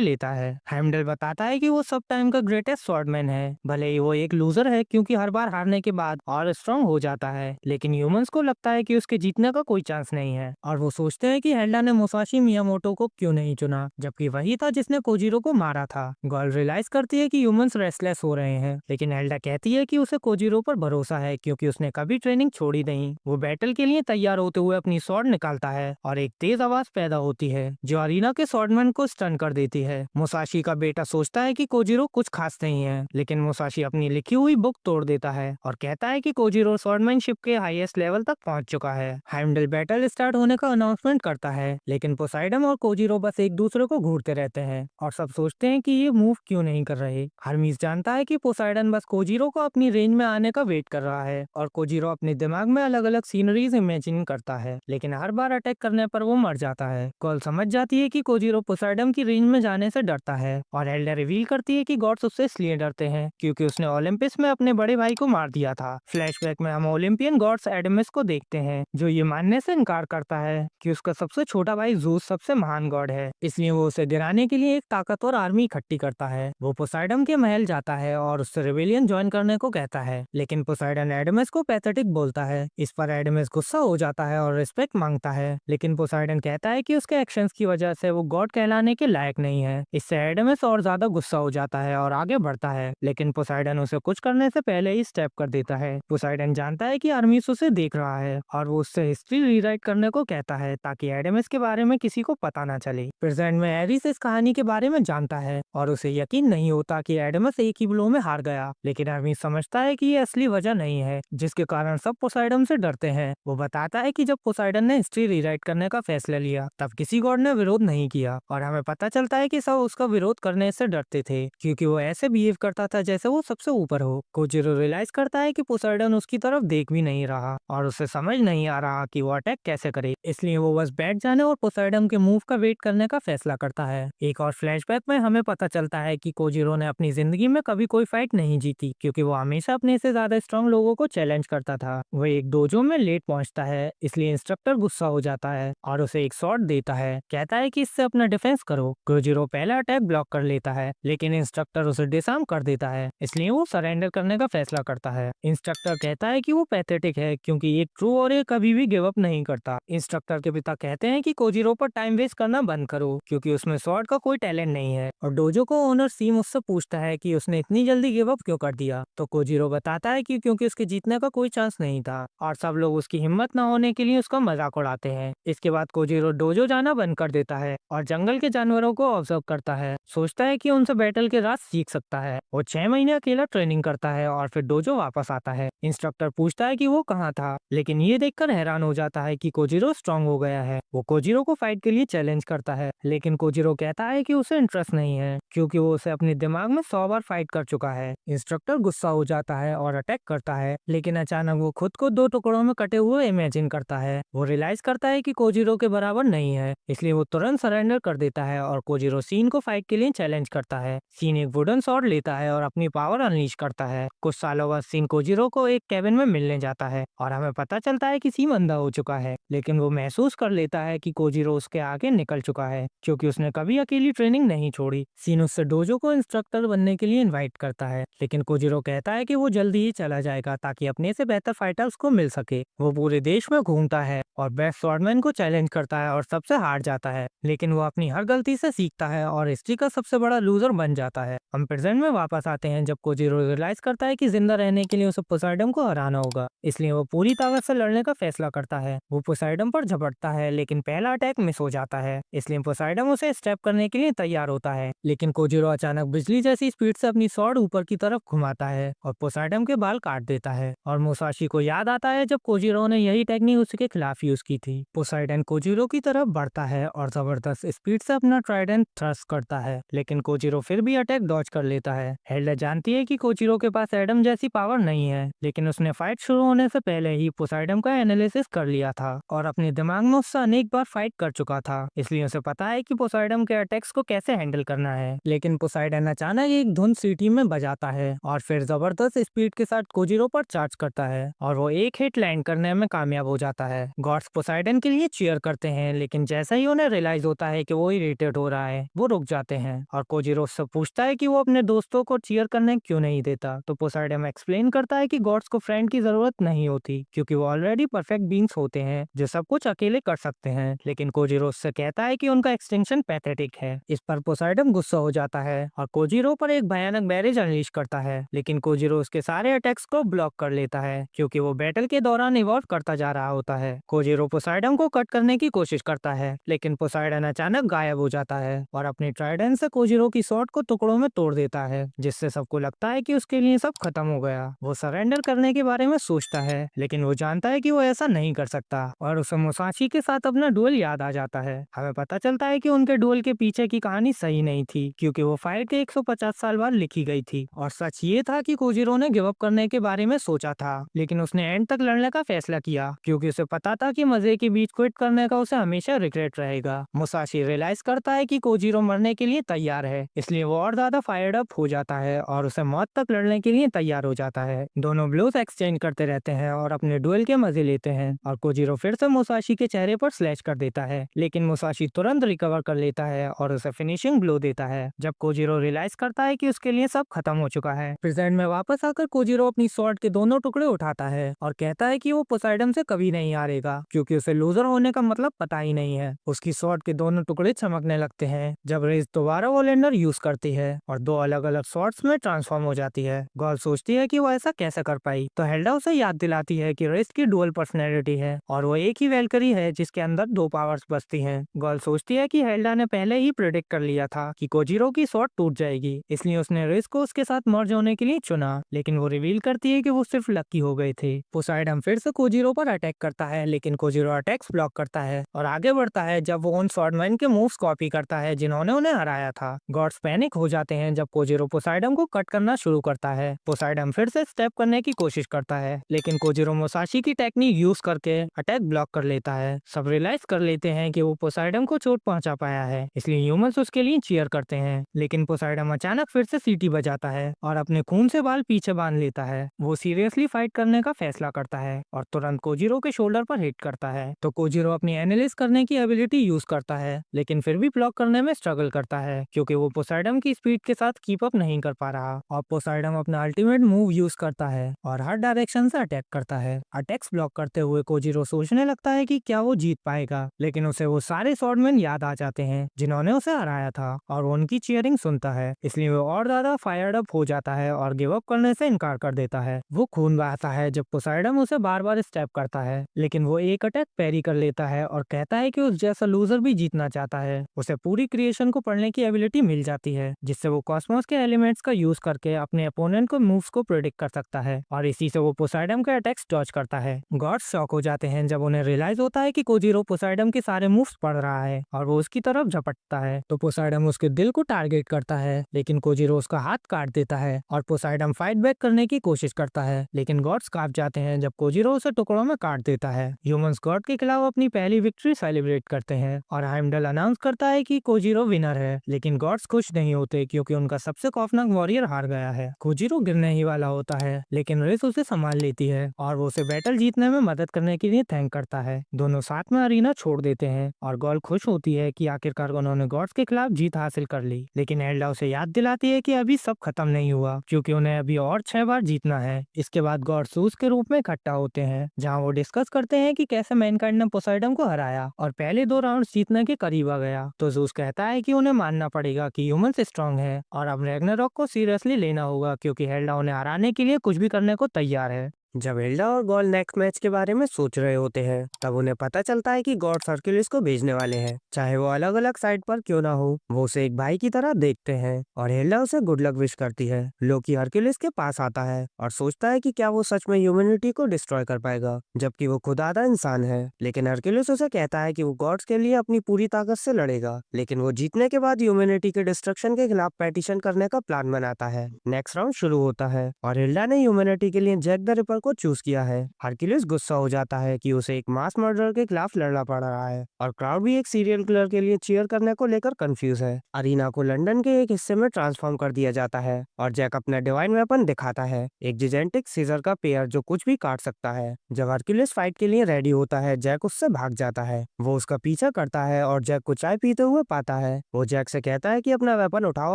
लेता है। हेमडल बताता है कि वो सब टाइम का ग्रेटेस्ट स्वॉर्डमैन है, भले ही वो एक लूजर है क्योंकि हर बार हारने के बाद और स्ट्रांग हो जाता है, लेकिन ह्यूमंस को लगता है कि उसके जीतने का कोई चांस नहीं है और वो सोचते हैं कि हेल्डा ने मुसाशी मियामोटो को क्यों नहीं चुना, जबकि वही था जिसने कोजिरो को मारा था। गर्ल रियलाइज करती है कि ह्यूमंस रेस्टलेस हो रहे हैं, लेकिन हेल्डा कहती है कि उसे कोजिरो पर भरोसा है क्योंकि उसने कभी ट्रेनिंग छोड़ी नहीं। वो बैटल के लिए तैयार होते हुए अपनी स्वॉर्ड निकालता है और एक तेज आवाज पैदा होती है जो अरीना के स्वॉर्डमैन को स्टन कर देती है। मुसाशी का बेटा सोचता है कि कोजिरो कुछ खास नहीं है, लेकिन मुसाशी अपनी लिखी हुई बुक तोड़ देता है और कहता है कि कोजिरो स्वॉर्डमैनशिप के हाईएस्ट लेवल तक पहुंच चुका है। हेमडल बैटल स्टार्ट होने का अनाउंसमेंट करता है, लेकिन पोसाइडन और कोजिरो बस एक दूसरे को घूरते रहते हैं और सब सोचते हैं कि ये मूव क्यों नहीं कर रहे। हरमीस जानता है कि पोसाइडन बस कोजिरो को अपनी रेंज में आने का वेट कर रहा है और कोजिरो अपने दिमाग में अलग अलग सीनरीज इमेजिन करता है, लेकिन हर बार अटैक करने पर वो मर जाता है। कॉल समझ जाती है कि कोजिरो पोसाइडन की रेंज में जाने से डरता है और हेल्डा रिवील करती है कि गॉड्स उससे इसलिए डरते हैं क्योंकि उसने ओलंपिस में अपने बड़े भाई को मार दिया था। फ्लैशबैक में हम ओलंपियन गॉड्स एडमिस को देखते हैं जो ये मानने से इनकार करता है कि उसका सबसे छोटा भाई जूस सबसे महान गॉड है, इसलिए वो उसे गिराने के लिए एक ताकतवर आर्मी इकट्ठी करता है। वो पोसाइडन के महल जाता है और उससे रिवेलियन ज्वाइन करने को कहता है, लेकिन पोसाइडन एडमिस को पैथेटिक बोलता है। इस पर एडमिस गुस्सा हो जाता है और रिस्पेक्ट मांगता है, लेकिन पोसाइडन कहता है कि उसके एक्शंस की वजह से वो गॉड कहलाने के लायक नहीं है। इससे एडमिस और ज्यादा गुस्सा हो जाता है और आगे बढ़ता है, लेकिन पोसाइडन उसे कुछ करने से पहले ही स्टेप कर देता है। पोसाइडन जानता है कि आर्मीस उसे देख रहा है और वो उससे हिस्ट्री रीराइट करने को कहता है ताकि एडमिस के बारे में किसी को पता ना चले। प्रेजेंट में एरिस इस कहानी के बारे में जानता है और उसे यकीन नहीं होता कि एडमिस एक ही ब्लो में हार गया, लेकिन आर्मीस समझता है कि ये असली वजह नहीं है जिसके कारण सब पोसाइडन से डरते हैं। वो बताता है कि जब पोसाइडन ने हिस्ट्री रीराइट करने का फैसला लिया तब किसी गॉड ने विरोध नहीं किया और हमें पता चलता है कि सब उसका विरोध करने से डरते थे क्योंकि वो ऐसे बिहेव करता था जैसे वो सबसे ऊपर हो। कोजिरो रियलाइज करता है कि पोसाइडन उसकी तरफ देख भी नहीं रहा और उसे समझ नहीं आ रहा कि वो अटैक कैसे करे, इसलिए वो बस बैठ जाने और पोसाइडन के मूव का वेट करने का फैसला करता है। एक और फ्लैशबैक में हमें पता चलता है कि कोजिरो ने अपनी जिंदगी में कभी कोई फाइट नहीं जीती क्योंकि वो हमेशा अपने से ज्यादा स्ट्रॉन्ग लोगों को चैलेंज करता था। वो एक डोजो में लेट पहुंचता है, इसलिए इंस्ट्रक्टर गुस्सा हो जाता है और उसे एक शॉट देता है, कहता है कि इससे अपना डिफेंस करो। कोजिरो पहला अटैक ब्लॉक कर लेता है, लेकिन इंस्ट्रक्टर उसे डिसआर्म कर देता है, इसलिए वो सरेंडर करने का फैसला करता है। इंस्ट्रक्टर कहता है कि वो पैथेटिक है क्योंकि एक ट्रू और कभी भी गिव अप नहीं करता। इंस्ट्रक्टर के पिता कहते हैं कि कोजिरो पर टाइम वेस्ट करना बंद करो क्योंकि उसमें स्वॉर्ड का कोई टैलेंट नहीं है और डोजो को ओनर सीम उससे पूछता है कि उसने इतनी जल्दी गिव अप क्यों कर दिया, तो कोजिरो बताता है कि क्योंकि उसके जीतने का कोई चांस नहीं था और सब लोग उसकी हिम्मत न होने के लिए उसका मजाक उड़ाते हैं। इसके बाद कोजिरो डोजो जाना बंद कर देता है और जंगल के जानवरों को ऑब्जर्व करता है, सोचता है कि उनसे बैटल के राज सीख सकता है। वो 6 महीने अकेला ट्रेनिंग करता है और फिर डोजो वापस आता है। इंस्ट्रक्टर पूछता है कि वो कहाँ था, लेकिन ये देखकर हैरान हो जाता है कि कोजिरो स्ट्रांग हो गया है। वो कोजिरो को फाइट के लिए चैलेंज करता है, लेकिन कोजिरो कहता है कि उसे इंटरेस्ट नहीं है क्योंकि वो उसे अपने दिमाग में 100 बार फाइट कर चुका है। इंस्ट्रक्टर गुस्सा हो जाता है और अटैक करता है, लेकिन अचानक वो खुद को 2 टुकड़ों में कटे हुए इमेजिन करता है। वो रियलाइज करता है कि कोजिरो के बराबर नहीं है, इसलिए वो तुरंत सरेंडर कर देता है और कोजिरो सीन को फाइट के लिए चैलेंज करता है। सीन एक वुडन स्वॉर्ड लेता है और अपनी पावर अनलीश करता है। कुछ सालों बाद सीन कोजिरो को एक केबिन में मिलने जाता है और हमें पता चलता है कि सीन अंधा हो चुका है, लेकिन वो महसूस कर लेता है कि कोजिरो उसके आगे निकल चुका है क्योंकि उसने कभी अकेली ट्रेनिंग नहीं छोड़ी। सीन उससे डोजो को इंस्ट्रक्टर बनने के लिए इनवाइट करता है, लेकिन कोजिरो कहता है कि वो जल्दी ही चला जाएगा ताकि अपने से बेहतर फाइटर्स को मिल सके। वो पूरे देश में घूमता है और बेस्ट स्वॉर्डमैन को चैलेंज करता है और सबसे हार जाता है, लेकिन वो अपनी हर गलती से सीखता है और हिस्ट्री का सबसे बड़ा लूजर बन जाता है। हम प्रेजेंट में वापस आते हैं जब कोजिरो रियलाइज करता है कि जिंदा रहने के लिए उसे पोसाइडन को हराना होगा, इसलिए वो पूरी ताकत से लड़ने का फैसला करता है। वो पोसाइडन पर झपटता है, लेकिन पहला अटैक मिस हो जाता है, इसलिए पोसाइडन उसे से स्टेप करने के लिए तैयार होता है, लेकिन कोजिरो अचानक बिजली जैसी स्पीड से अपनी स्वॉर्ड ऊपर की तरफ घुमाता है और पोसाइडम के बाल काट देता है। और मुसाशी को याद आता है जब कोजिरो ने यही टेक्निक उसके खिलाफ यूज की थी। पोसाइडन कोजिरो की तरफ बढ़ता है और जबरदस्त स्पीड से अपना ट्राइडेंट थ्रस्ट करता है, लेकिन कोजिरो फिर भी अटैक डॉज कर लेता है। हेल्डा जानती है कि कोजिरो के पास एडम जैसी पावर नहीं है, लेकिन उसने फाइट शुरू होने से पहले ही पोसाइडम का एनालिसिस कर लिया था और अपने दिमाग में उससे अनेक बार फाइट कर चुका था, इसलिए उसे पता है कि पोसाइडम के अटैक्स को कैसे हैंडल करना है। लेकिन पोसाइडन अचानक एक धुन सीटी में बजाता है और फिर जबरदस्त स्पीड के साथ कोजिरो पर चार्ज करता है और वो एक हिट लैंड करने में कामयाब हो जाता है। गॉड्स पोसाइडन के लिए चीयर करते हैं, लेकिन जैसा ही उन्हें रियलाइज होता है कि वो इरिटेट हो रहा है, वो रुक जाते हैं और कोजिरो उससे पूछता है कि वो अपने दोस्तों को चीयर करने क्यों नहीं देता। तो पोसाइडन एक्सप्लेन करता है कि गॉड्स को फ्रेंड की जरूरत नहीं होती, क्योंकि वो ऑलरेडी परफेक्ट बींग्स होते हैं जो सब कुछ अकेले कर सकते हैं। लेकिन कोजिरो उससे कहता है कि उनका एक्सटेंशन पैथेटिक है। इस पर पोसाइडन गुस्सा हो जाता है और कोजिरो पर एक भयानक बैरेज अनलीश करता है, लेकिन कोजिरो उसके सारे अटैक्स को ब्लॉक कर लेता है क्योंकि वो बैटल के दौरान इवॉल्व करता जा रहा होता है। कोजिरो पोसाइडन को कट करने की कोशिश करता है, लेकिन पोसाइडन अचानक गायब हो जाता है और अपनी ट्राइडेंट से कोजिरो की स्वॉर्ड को टुकड़ों में तोड़ देता है, जिससे सबको लगता है कि उसके लिए सब खत्म हो गया। वो सरेंडर करने के बारे में सोचता है, लेकिन वो जानता है कि वो ऐसा नहीं कर सकता और उसे मुसाशी के साथ अपना डुएल याद आ जाता है। हमें पता चलता है कि उनके डुएल के पीछे की कहानी सही नहीं थी, क्योंकि वो फाइट के 150 साल बाद लिखी गई थी और सच ये था कि कोजिरो ने गिव अप करने के बारे में सोचा था, लेकिन उसने एंड तक लड़ने का फैसला किया क्योंकि उसे पता था कि मजे के बीच क्विट करने का उसे हमेशा रिग्रेट रहेगा। मुसाशी रियलाइज करता है कि कोजिरो मरने के लिए तैयार है, इसलिए वो और ज्यादा फायर्ड अप हो जाता है और उसे मौत तक लड़ने के लिए तैयार हो जाता है। दोनों ब्लोस एक्सचेंज करते रहते हैं और अपने डुएल के मजे लेते हैं और कोजिरो फिर से मुसाशी के चेहरे पर स्लैश कर देता है, लेकिन मुसाशी तुरंत रिकवर कर लेता है और उसे फिनिशिंग ब्लो देता है। जब कोजिरो रियलाइज करता है कि उसके लिए सब खत्म हो चुका है, प्रेजेंट में वापस आकर कोजिरो अपनी स्वॉर्ड के दोनों टुकड़े उठाता है और कहता है कि वो पोसाइडन से कभी नहीं हारेगा, क्योंकि उसे लूजर होने का मतलब पता ही नहीं है। उसकी स्वॉर्ड के दोनों टुकड़े चमकने लगते हैं जब रेज दोबारा वोलेंडर यूज करती है और दो अलग अलग स्वॉर्ड्स में ट्रांसफॉर्म हो जाती है। गॉल सोचती है कि वो ऐसा कैसे कर पाई, तो हेल्डा उसे याद दिलाती है कि रेज की डुअल पर्सनैलिटी है और वो एक ही वेलकरी है जिसके अंदर दो पावर्स बसती हैं। गॉल सोचती है कि हेल्डा ने पहले ही प्रेडिक्ट कर लिया था कि कोजिरो की स्वॉर्ड टूट जाएगी, इसलिए उसने रेज को उसके साथ मर्ज होने के लिए चुना, लेकिन वो रिवील करती है कि वो सिर्फ लकी हो गए थे। पोसाइडन फिर से कोजिरो पर अटैक करता है, लेकिन कोजिरो अटैक्स ब्लॉक करता है और आगे बढ़ता है जब वो उन स्वॉर्डमैन के मूव्स कॉपी करता है जिन्होंने उन्हें हराया था। गॉड्स पैनिक हो जाते हैं जब कोजिरो पोसाइडन को कट करना शुरू करता है। पोसाइडन फिर से स्टेप करने की कोशिश करता है, लेकिन कोजिरो मुसाशी की टेक्निक यूज करके अटैक ब्लॉक कर लेता है। सब रियलाइज कर लेते हैं कि वो पोसाइडन को चोट पहुंचा पाया है, इसलिए ह्यूमंस उसके लिए चीयर करते हैं, लेकिन पोसाइडन अचानक फिर से सीटी बजाता है और अपने खून से बाल पीछे बांध लेता है। वो सीरियसली फाइट करने का फैसला करता है और तुरंत कोजिरो के शोल्डर पर हिट करता है। तो कोजिरो अपनी एनालिस करने की एबिलिटी यूज करता है, लेकिन फिर भी ब्लॉक करने में स्ट्रगल करता है क्योंकि वो पोसाइडन की स्पीड के साथ कीप अप नहीं कर पा रहा और पोसाइडन अपना अल्टीमेट मूव यूज करता है और हर डायरेक्शन से अटैक करता है। अटैक्स ब्लॉक करते हुए कोजिरो सोचने लगता है कि क्या वो जीत पाएगा, लेकिन उसे वो सारे स्वॉर्डमैन याद आ जाते हैं जिन्होंने उसे हराया था और वो उनकी चीयरिंग सुनता है, इसलिए वो और ज्यादा फायर्ड अप हो जाता है और गिव अप करने से इनकार कर देता है। वो खून बहाता है जब पोसाइडन उसे बार बार स्टेप करता है, लेकिन वो एक अटैक पैरी कर लेता है और कहता है कि उस जैसा लूजर भी जीतना चाहता है। उसे पूरी क्रिएशन को पढ़ने की एबिलिटी मिल जाती है, जिससे वो कॉस्मोस के एलिमेंट्स का यूज करके अपने अपोनेंट को मूव्स को प्रेडिक्ट कर सकता है और इसी से वो पोसाइडन के अटैक्स डॉज करता है। गॉड्स शॉक हो जाते हैं जब उन्हें रियलाइज होता है कि कोजिरो पोसाइडन के सारे मूव्स पढ़ रहा है और वो उसकी तरफ झपटता है। तो पोसाइडन उसके दिल को टारगेट करता है, लेकिन कोजिरो उसका हाथ काट देता है और पोसाइडन फाइट बैक करने की कोशिश करता है, लेकिन गॉड्स कांप जाते हैं जब कोजिरो उसे टुकड़ों में काट देता है। ह्यूमंस गॉड के खिलाफ अपनी पहली विक्ट्री सेलिब्रेट करते हैं और हाइमडल अनाउंस करता है कि कोजिरो विनर है, लेकिन गॉड्स खुश नहीं होते क्योंकि उनका सबसे खौफनाक वॉरियर हार गया है। कोजिरो गिरने ही वाला होता है, लेकिन रेस उसे संभाल लेती है और वो उसे बैटल जीतने में मदद करने के लिए थैंक करता है। दोनों साथ में अरीना छोड़ देते हैं और गॉल खुश होती है कि आखिरकार उन्होंने गॉड्स के खिलाफ जीत हासिल कर ली, लेकिन एल्डा उसे याद दिलाती है कि अभी सब खत्म नहीं हुआ क्योंकि उन्हें अभी और 6 बार जीतना है। इसके बाद गॉड सूस के रूप में इकट्ठा होते हैं, जहां वो डिस्कस करते हैं कि कैसे मैनकाइंड ने पोसाइडन को हराया और पहले 2 राउंड जीतने के करीब आ गया। तो जूस कहता है कि उन्हें मानना पड़ेगा कि ह्यूमंस स्ट्रांग है और अब रैग्नारॉक को सीरियसली लेना होगा क्योंकि हेल्डा उन्हें हराने के लिए कुछ भी करने को तैयार है। जब हिल्डा और गॉल नेक्स्ट मैच के बारे में सोच रहे होते हैं, तब उन्हें पता चलता है कि गॉड हरक्यूलिस को भेजने वाले हैं। चाहे वो अलग अलग साइड पर क्यों ना हो, वो उसे एक भाई की तरह देखते हैं और हिल्डा उसे गुड लक विश करती है। लोकी हरक्यूलिस के पास आता है और सोचता है कि क्या वो सच में ह्यूमैनिटी को डिस्ट्रॉय कर पाएगा, जबकि वो खुद आधा इंसान है। लेकिन हरक्यूलिस उसे कहता है कि वो गॉड्स के लिए अपनी पूरी ताकत से लड़ेगा, लेकिन वो जीतने के बाद ह्यूमैनिटी के डिस्ट्रक्शन के खिलाफ पेटिशन करने का प्लान बनाता है। नेक्स्ट राउंड शुरू होता है और हिल्डा ने ह्यूमैनिटी के लिए जैक द रिपर को चूज किया है। हरक्यूलिस गुस्सा हो जाता है कि उसे एक मास मर्डर के खिलाफ लड़ना पड़ रहा है और क्राउड भी एक सीरियल किलर के लिए चीयर करने को लेकर कंफ्यूज है। अरीना को लंदन के एक हिस्से में ट्रांसफॉर्म कर दिया जाता है और जैक अपना डिवाइन वेपन दिखाता है, एक जिजेंटिक सीजर का पेयर जो कुछ भी काट सकता है। जब हरक्यूलिस फाइट के लिए रेडी होता है, जैक उससे भाग जाता है। वो उसका पीछा करता है और जैक को चाय पीते हुए पाता है। वो जैक से कहता है कि अपना वेपन उठाओ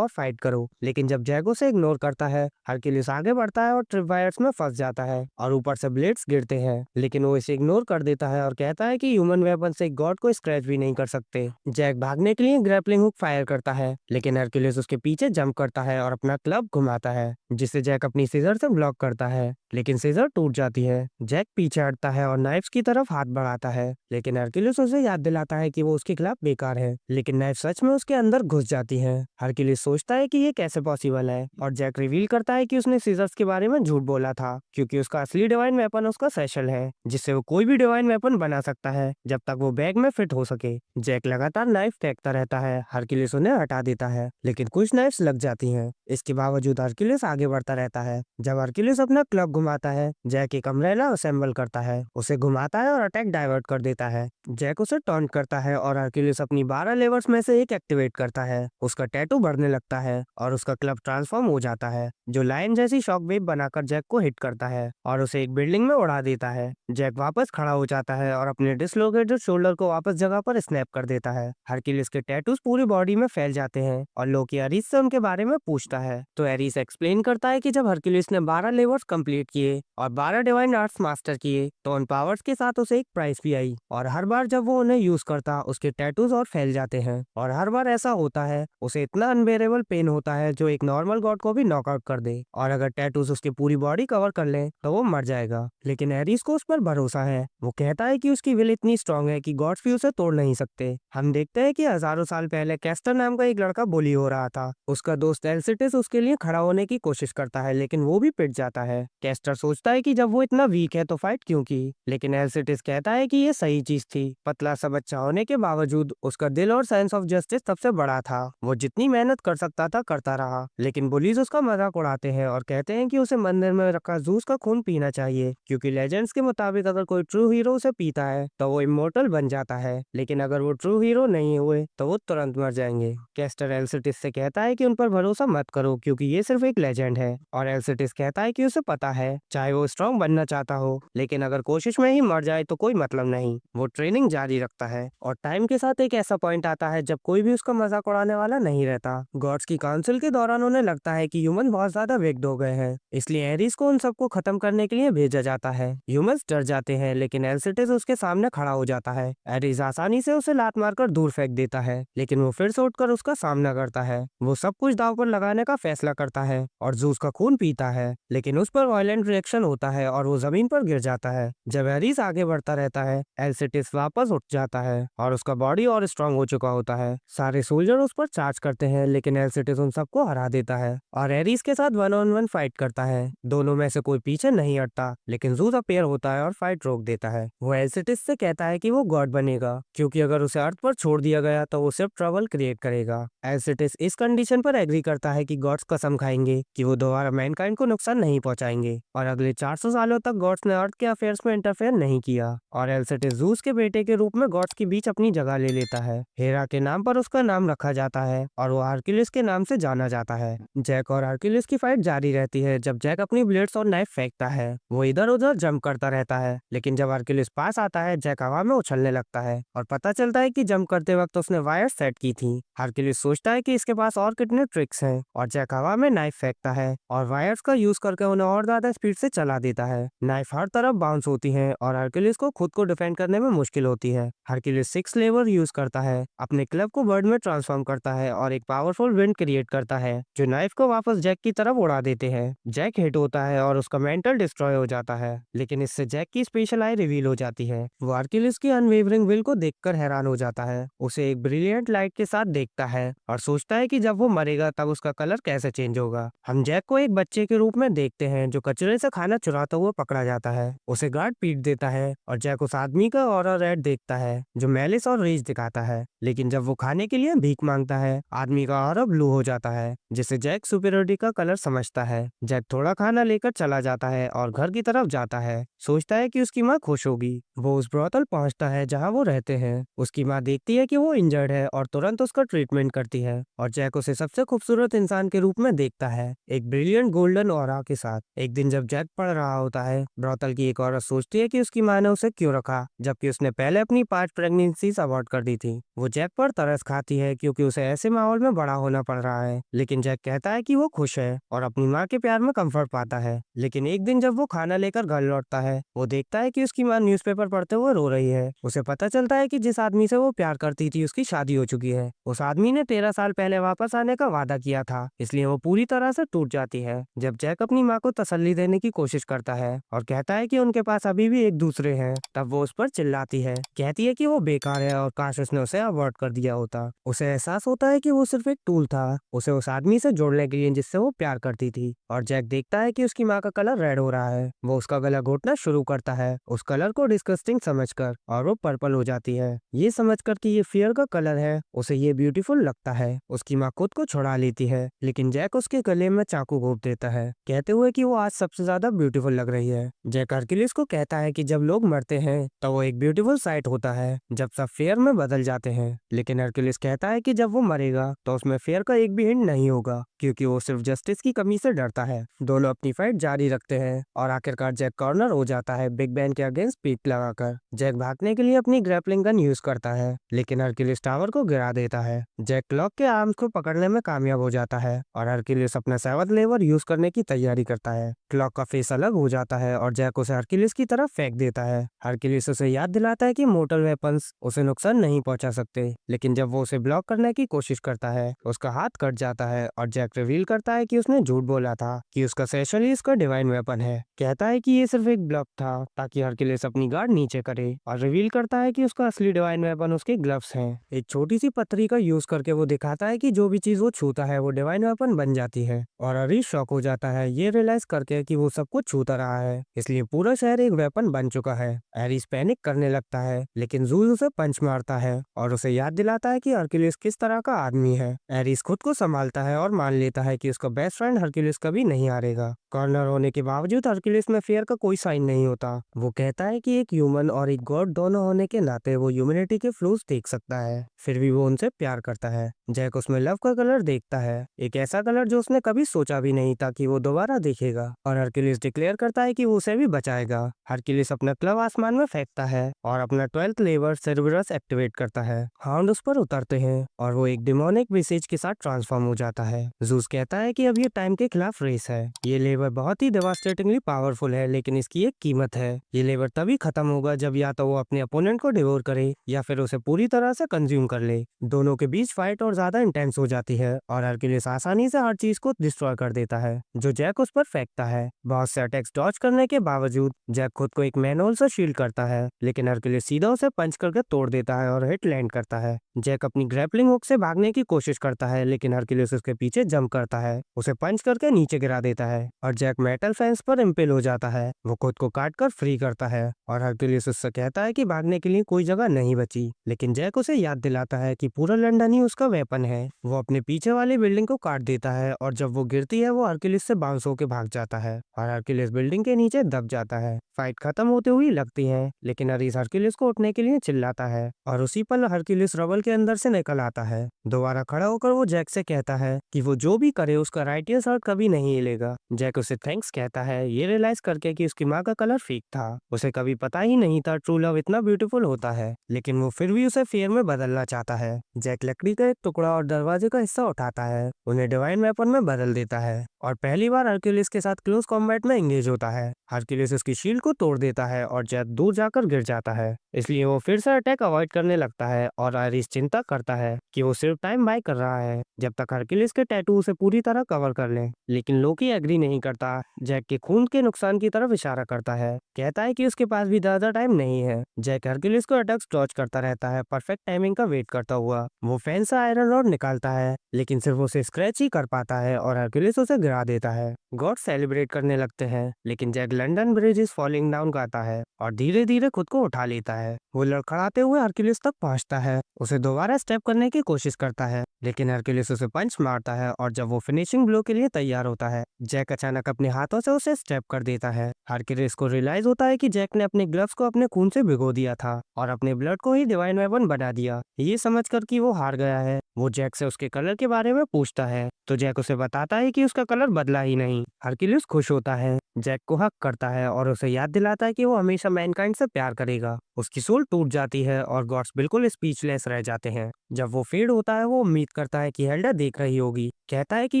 और फाइट करो, लेकिन जब जैक उसे इग्नोर करता है, हरक्यूलिस आगे बढ़ता है और ट्रिप वायर्स में फंस जाता है और ऊपर से ब्लेड्स गिरते हैं, लेकिन वो इसे इग्नोर कर देता है और कहता है कि ह्यूमन वेपन से गॉड को स्क्रैच भी नहीं कर सकते। जैक भागने के लिए ग्रैपलिंग हुक फायर करता है, लेकिन हरक्यूलिस उसके पीछे जंप करता है और अपना क्लब घुमाता है, जिससे जैक अपनी सीजर से ब्लॉक करता है, लेकिन सीजर टूट जाती है। जैक पीछे हटता है और नाइफ्स की तरफ हाथ बढ़ाता है, लेकिन हरक्यूलिस उसे याद दिलाता है कि वो उसके खिलाफ बेकार है, लेकिन नाइफ सच में उसके अंदर घुस जाती है। हरक्यूलिस सोचता है कि ये कैसे पॉसिबल है और जैक रिवील करता है कि उसने सीजर्स के बारे में झूठ बोला था, क्योंकि उसका असली डिवाइन वेपन उसका सेशल है, जिससे वो कोई भी डिवाइन वेपन बना सकता है जब तक वो बैग में फिट हो सके। जैक लगातार नाइफ फेंकता रहता है, हरक्यूलिस उन्हें हटा देता है, लेकिन कुछ नाइफ्स लग जाती हैं। इसके बावजूद हरक्यूलिस आगे बढ़ता रहता है। जब हरक्यूलिस अपना क्लब घुमाता है, जैक एक अम्ब्रेला असेंबल करता है, उसे घुमाता है और अटैक डाइवर्ट कर देता है। जैक उसे टॉन्ट करता है और हरक्यूलिस अपनी 12 लेवर्स में से एक एक्टिवेट करता है। उसका टैटू बढ़ने लगता है और उसका क्लब ट्रांसफॉर्म हो जाता है, जो लायन जैसी शॉक वेव बनाकर जैक को हिट करता है और उसे एक बिल्डिंग में उड़ा देता है। जैक वापस खड़ा हो जाता है और अपने डिसलोकेटेड शोल्डर को वापस जगह पर स्नैप कर देता है। हरक्यूलिस के टैटूज पूरी बॉडी में फैल जाते हैं और लोकी एरिस से उनके बारे में पूछता है, तो एरिस एक्सप्लेन करता है कि जब हरक्यूलिस ने 12 लेवर्स कंप्लीट किए और 12 डिवाइन आर्ट्स मास्टर किए, तो उन पावर्स के साथ उसे एक प्राइस भी आई, और हर बार जब वो उन्हें यूज करता, उसके टैटूज और फैल जाते हैं, और हर बार ऐसा होता है उसे इतना अनबेरेबल पेन होता है जो एक नॉर्मल गॉड को भी नॉकआउट कर दे, और अगर टैटूज उसकी पूरी बॉडी कवर कर ले तो वो मर जाएगा। लेकिन एरिस को उस पर भरोसा है। वो कहता है कि उसकी विल इतनी स्ट्रांग है कि गॉड्स भी उसे तोड़ नहीं सकते। हम देखते हैं कि हजारों साल पहले कैस्टर नाम का एक लड़का बुली हो रहा था। उसका दोस्त एल्सिटिस उसके लिए खड़ा होने की कोशिश करता है, लेकिन वो भी पिट जाता है। कैस्टर सोचता है कि जब वो इतना वीक है तो फाइट क्यों की, लेकिन एल्सिटिस कहता है कि ये सही चीज थी। पतला सा बच्चा होने के बावजूद उसका दिल और सेंस ऑफ जस्टिस सबसे बड़ा था। वो जितनी मेहनत कर सकता था करता रहा, लेकिन बुलीज उसका मजाक उड़ाते हैं और कहते हैं कि उसे मंदिर में रखा जूस का खून पीना चाहिए, क्योंकि लेजेंड्स के मुताबिक अगर कोई ट्रू हीरो उसे पीता है तो वो इमोर्टल बन जाता है, लेकिन अगर वो ट्रू हीरो नहीं हुए तो वो तुरंत मर जाएंगे। कैस्टर एल्सिटिस से कहता है कि उन पर भरोसा मत करो, क्योंकि ये सिर्फ एक लेजेंड है, और एल्सिटिस कहता है कि उसे पता है चाहे वो स्ट्रॉन्ग बनना चाहता हो, लेकिन अगर कोशिश में ही मर जाए तो कोई मतलब नहीं। वो ट्रेनिंग जारी रखता है और टाइम के साथ एक ऐसा पॉइंट आता है जब कोई भी उसका मजाक उड़ाने वाला नहीं रहता। गॉड्स की काउंसिल के दौरान उन्हें लगता है कि ह्यूमन बहुत ज्यादा वीक्ड हो गए हैं, इसलिए एरिस को उन सबको खत्म करने के लिए भेजा जाता है। ह्यूमंस डर जाते हैं, लेकिन एल्सिटिस उसके सामने खड़ा हो जाता है। एरिस आसानी से उसे लात मारकर दूर फेंक देता है, लेकिन वो फिर से उठकर उसका सामना करता है। वो सब कुछ दांव पर लगाने का फैसला करता है और जूस का खून पीता है, लेकिन उस पर वायलेंट रिएक्शन होता है और वो जमीन पर गिर जाता है। जब एरिस आगे बढ़ता रहता है, एल्सिटिस वापस उठ जाता है और उसका बॉडी और स्ट्रांग हो चुका होता है। सारे सोल्जर उस पर चार्ज करते हैं, लेकिन एल्सिटिस उन सबको हरा देता है और एरिस के साथ 1-on-1 फाइट करता है। दोनों में से कोई पीछे नहीं हटता, लेकिन जूस अपीयर होता है और फाइट रोक देता है। वो एल्सिटिस से कहता है कि वो गॉड बनेगा, क्योंकि अगर उसे अर्थ पर छोड़ दिया गया तो वो सिर्फ ट्रबल क्रिएट करेगा। एल्सिटिस इस कंडीशन पर एग्री करता है कि गॉड्स कसम खाएंगे कि वो दोबारा मैनकाइंड को नुकसान नहीं पहुंचाएंगे, और अगले 400 सालों तक गॉड्स ने अर्थ के अफेयर्स में इंटरफेयर नहीं किया, और एल्सिटिस जूस के बेटे के रूप में गॉड्स के बीच अपनी जगह ले लेता है। हेरा के नाम पर उसका नाम रखा जाता है और वो हरक्यूलिस के नाम से जाना जाता है। जैक और हरक्यूलिस की फाइट जारी रहती है। जब जैक अपनी ब्लेड्स और नाइफ फेंकता है, वो इधर उधर जंप करता रहता है, लेकिन जब हरक्यूलिस पास आता है, जैक हवा में उछलने लगता है और पता चलता है कि जंप करते वक्त उसने वायर सेट की थी। हरक्यूलिस सोचता है कि इसके पास और कितने ट्रिक्स हैं और जैक हवा में नाइफ फेंकता है और वायर्स का यूज करके उन्हें और ज्यादा स्पीड से चला देता है। नाइफ हर तरफ बाउंस होती है और हरक्यूलिस को खुद को डिफेंड करने में मुश्किल होती है। हरक्यूलिस 6 लेवर यूज करता है, अपने क्लब को बर्ड में ट्रांसफॉर्म करता है और एक पावरफुल विंड क्रिएट करता है जो नाइफ को वापस जैक की तरफ उड़ा देते हैं। जैक हिट होता है और उसका मेंटल डिस्ट्रॉय हो जाता है, लेकिन इससे जैक की स्पेशल आई रिवील हो जाती है। वो हरक्यूलिस की अनवेवरिंग विल को देखकर हैरान हो जाता है, उसे एक ब्रिलियंट लाइट के साथ देखता है और सोचता है कि जब वो मरेगा तब उसका कलर कैसे चेंज होगा। हम जैक को एक बच्चे के रूप में देखते हैं जो कचरे से खाना चुराता हुआ पकड़ा जाता है। उसे गार्ड पीट देता है और जैक उस आदमी का ऑरा रेड देखता है जो मैलिस और रेज दिखाता है, लेकिन जब वो खाने के लिए भीख मांगता है आदमी का ऑरा ब्लू हो जाता है, जिसे जैक सुपीरियरिटी का कलर समझता है। जैक थोड़ा खाना लेकर चला जाता है और घर की तरफ जाता है, सोचता है कि उसकी माँ खुश होगी। वो उस ब्रोथल पहुंचता है जहाँ वो रहते हैं। उसकी माँ देखती है कि वो इंजर्ड है और तुरंत उसका ट्रीटमेंट करती है और जैक उसे सबसे खूबसूरत इंसान के रूप में देखता है, एक ब्रिलियंट गोल्डन ऑरा के साथ। एक दिन जब जैक पढ़ रहा होता है, ब्रोथल की एक औरत सोचती है कि उसकी माँ ने उसे क्यों रखा जबकि उसने पहले अपनी 5 प्रेगनेंसीज अबॉर्ट कर दी थी। वो जैक पर तरस खाती है क्योंकि उसे ऐसे माहौल में बड़ा होना पड़ रहा है, लेकिन जैक कहता है कि वो खुश है और अपनी माँ के प्यार में कंफर्ट पाता है। लेकिन एक दिन जब वो खाना लेकर घर लौटता है, वो देखता है कि उसकी माँ न्यूज़पेपर पढ़ते हुए रो रही है। उसे पता चलता है कि जिस आदमी से वो प्यार करती थी उसकी शादी हो चुकी है। उस आदमी ने 13 साल पहले वापस आने का वादा किया था, इसलिए वो पूरी तरह से टूट जाती है। जब जैक अपनी माँ को तसल्ली देने की कोशिश करता है और कहता है कि उनके पास अभी भी एक दूसरे हैं, तब वो उस पर चिल्लाती है, कहती है कि वो बेकार है और काश उसने उसे अवॉइड कर दिया होता। उसे एहसास होता है कि वो सिर्फ एक टूल था, उसे उस आदमी से जोड़ने के लिए जिससे वो प्यार करती थी। और जैक देखता है कि उसकी माँ का कलर रेड हो रहा है। वो उसका गला घोटना शुरू करता है उस कलर को डिस्गस्टिंग समझकर, और वो पर्पल हो जाती है। ये समझकर कि ये फियर का कलर है, उसे ये ब्यूटीफुल लगता है। उसकी माँ खुद को छुड़ा लेती है, लेकिन जैक उसके गले में चाकू घोंप देता है, कहते हुए कि वो आज सबसे ज्यादा ब्यूटीफुल लग रही है। जैक हरक्यूलिस को कहता है कि जब लोग मरते हैं तो वो एक ब्यूटीफुल साइट होता है जब सब फेयर में बदल जाते हैं, लेकिन हरक्यूलिस कहता है कि जब वो मरेगा तो उसमें फेयर का एक भी हिंट नहीं होगा क्योंकि वो सिर्फ जस्टिस की कमी से डरता है। दोनों अपनी फाइट जारी रखते हैं और आखिरकार जैक कॉर्नर हो जाता है बिग बैन के अगेंस्ट पीक लगाकर। जैक भागने के लिए अपनी ग्रैपलिंग गन यूज करता है, लेकिन हरक्यूलिस टावर को गिरा देता है। जैक क्लॉक के आर्म्स को पकड़ने में कामयाब हो जाता है और हरक्यूलिस अपना 7th लेवर यूज करने की तैयारी करता है। क्लॉक का फेस अलग हो जाता है और जैक उसे हरक्यूलिस की तरफ फेंक देता है। हरक्यूलिस उसे याद दिलाता है कि मोटर वेपन्स उसे नुकसान नहीं पहुंचा सकते, लेकिन जब वो उसे ब्लॉक करने की कोशिश करता है उसका हाथ कट जाता है और जैक रिवील करता है कि उसने झूठ बोला था कि उसका सेशल ही इसका डिवाइन वेपन है। कहता है कि ये सिर्फ एक ब्लफ था ताकि हरक्यूलिस अपनी गार्ड नीचे करे, और रिवील करता है कि उसका असली डिवाइन वेपन उसके ग्लव्स हैं। एक छोटी सी पत्थरी का यूज करके वो दिखाता है कि जो भी चीज वो छूता है वो डिवाइन वेपन बन जाती है, और अरीश शॉक हो जाता है ये रियलाइज करके कि वो सब कुछ छूता रहा है, इसलिए पूरा शहर एक वेपन बन चुका है। एरिस पैनिक करने लगता है, लेकिन जूज उसे पंच मारता है और उसे याद दिलाता है कि हरक्यूलिस किस तरह का आदमी है। एरिस खुद को संभालता है और मान लेता है कि उसका बेस्ट फ्रेंड हरक्यूलिस कभी नहीं हारेगा। कॉर्नर होने के बावजूद हरक्यूलिस में फेयर का कोई साइन नहीं होता। वो कहता है कि एक ह्यूमन और एक गॉड दोनों होने के नाते वो ह्यूमैनिटी के फ्लूस देख सकता है, फिर भी वो उनसे प्यार करता है। जैक उसमें लव का कलर देखता है, एक ऐसा कलर जो उसने कभी सोचा भी नहीं था कि वो दोबारा देखेगा, और हरक्यूलिस डिक्लेयर करता है कि वो उसे भी बचाएगा। हरक्यूलिस अपना क्लब आसमान में फेंकता है और अपना 12th लेवर सेरेबरस एक्टिवेट करता है। हाउंड उस पर उतरते हैं और वो एक डिमोनिक मैसेज के साथ ट्रांसफॉर्म हो जाता है। जूस कहता है कि अब ये टाइम के खिलाफ रेस है। ये लेवर बहुत ही डेवास्टेटिंगली पावरफुल है, लेकिन इसकी एक कीमत है। ये लेवर तभी खत्म होगा जब या तो वो अपने अपोनेंट को डिवोर करे या फिर उसे पूरी तरह से कंज्यूम कर ले। दोनों के बीच फाइट और ज्यादा इंटेंस हो जाती है और हरक्यूलिस आसानी से हर चीज को डिस्ट्रॉय कर देता है जो जैक उस पर फेंकता है। बहुत से अटैक्स डॉज करने के बावजूद जैक खुद को एक मैनहोल से शील्ड करता है, लेकिन हरक्यूलिस सीधा उसे पंच करके तोड़ देता है और हिट लैंड करता है। जैक अपनी ग्रैपलिंग हुक से भागने की कोशिश करता है, लेकिन हरक्यूलिस उसके पीछे जंप करता है, उसे पंच करके नीचे गिरा देता है और जैक मेटल फेंस पर इम्पेल हो जाता है। वो खुद को काट कर फ्री करता है और हरक्यूलिस उससे कहता है कि भागने के लिए कोई जगह नहीं बची, लेकिन जैक उसे याद दिलाता है कि पूरा लंदन ही उसका वेपन है। वो अपने पीछे वाली बिल्डिंग को काट देता है और जब वो गिरती है वो हरक्यूलिस से बाउंस होकर भाग जाता है और हरक्यूलिस बिल्डिंग के नीचे दब जाता है। फाइट खत्म होते हुई लगती है, लेकिन अरीस हरक्यूलिस को उठने के लिए चिल्लाता है और उसी पल हरक्यूलिस रबल के अंदर से निकल आता है। दोबारा खड़ा होकर वो जैक से कहता है कि वो जो भी करे उसका राइट ईयर शर्ट कभी नहीं हिलेगा। जैक उसे थैंक्स कहता है, ये रियलाइज करके कि उसकी माँ का कलर फेक था। उसे कभी पता ही नहीं था ट्रू लव इतना ब्यूटीफुल होता है, लेकिन वो फिर भी उसे फेयर में बदलना चाहता है। जैक लकड़ी का एक टुकड़ा और दरवाजे का हिस्सा उठाता है, उन्हें डिवाइन वेपन में बदल देता है और पहली बार हरक्यूलिस के साथ क्लोज कॉम्बैट में एंगेज होता है। हरक्यूलिस उसकी शील्ड को तोड़ देता है और जैक दूर जाकर गिर जाता है, इसलिए वो फिर से अटैक अवॉइड करने लगता है और आयरिस चिंता करता है कि वो सिर्फ टाइम बाय कर रहा है जब तक हरक्यूलिस के टैटू उसे पूरी तरह कवर कर ले। लेकिन लोकी एग्री नहीं करता, जैक के खून के नुकसान की तरफ इशारा करता है, कहता है कि उसके पास भी ज्यादा टाइम नहीं है। जैक हरक्यूलिस को अटैक्स डॉज करता रहता है, परफेक्ट टाइमिंग का वेट करता हुआ। वो फैन से आयरन रॉड निकालता है लेकिन सिर्फ उसे स्क्रैच ही कर पाता है और हरक्यूलिस उसे गिरा देता है। गॉड सेलिब्रेट करने लगते हैं लेकिन Jack London bridge is falling down गाता है और धीरे धीरे खुद को उठा लेता है। वो लड़खड़ाते हुए हरक्यूलिस तक पहुंचता है, उसे दोबारा स्टेप करने की कोशिश करता है लेकिन हरक्यूलिस उसे पंच मारता है और जब वो फिनिशिंग ब्लो के लिए तैयार होता है, जैक अचानक अपने हाथों से उसे स्टेप कर देता है। हरक्यूलिस को रियलाइज होता है कि जैक ने अपने ग्लव्स को अपने खून से भिगो दिया था और अपने ब्लड को ही डिवाइन वेपन बना दिया। ये समझकर कि वो हार गया है, वो जैक से उसके कलर के बारे में पूछता है तो जैक उसे बताता है कि उसका कलर बदला ही नहीं। हरक्यूलिस खुश होता है, जैक को हक करता है और उसे याद दिलाता है कि वो हमेशा मैनकाइंड से प्यार करेगा। उसकी सोल टूट जाती है और गॉड्स बिल्कुल स्पीचलेस रह जाते हैं। जब वो फेड होता है वो उम्मीद करता है कि हेल्डा देख रही होगी, कहता है कि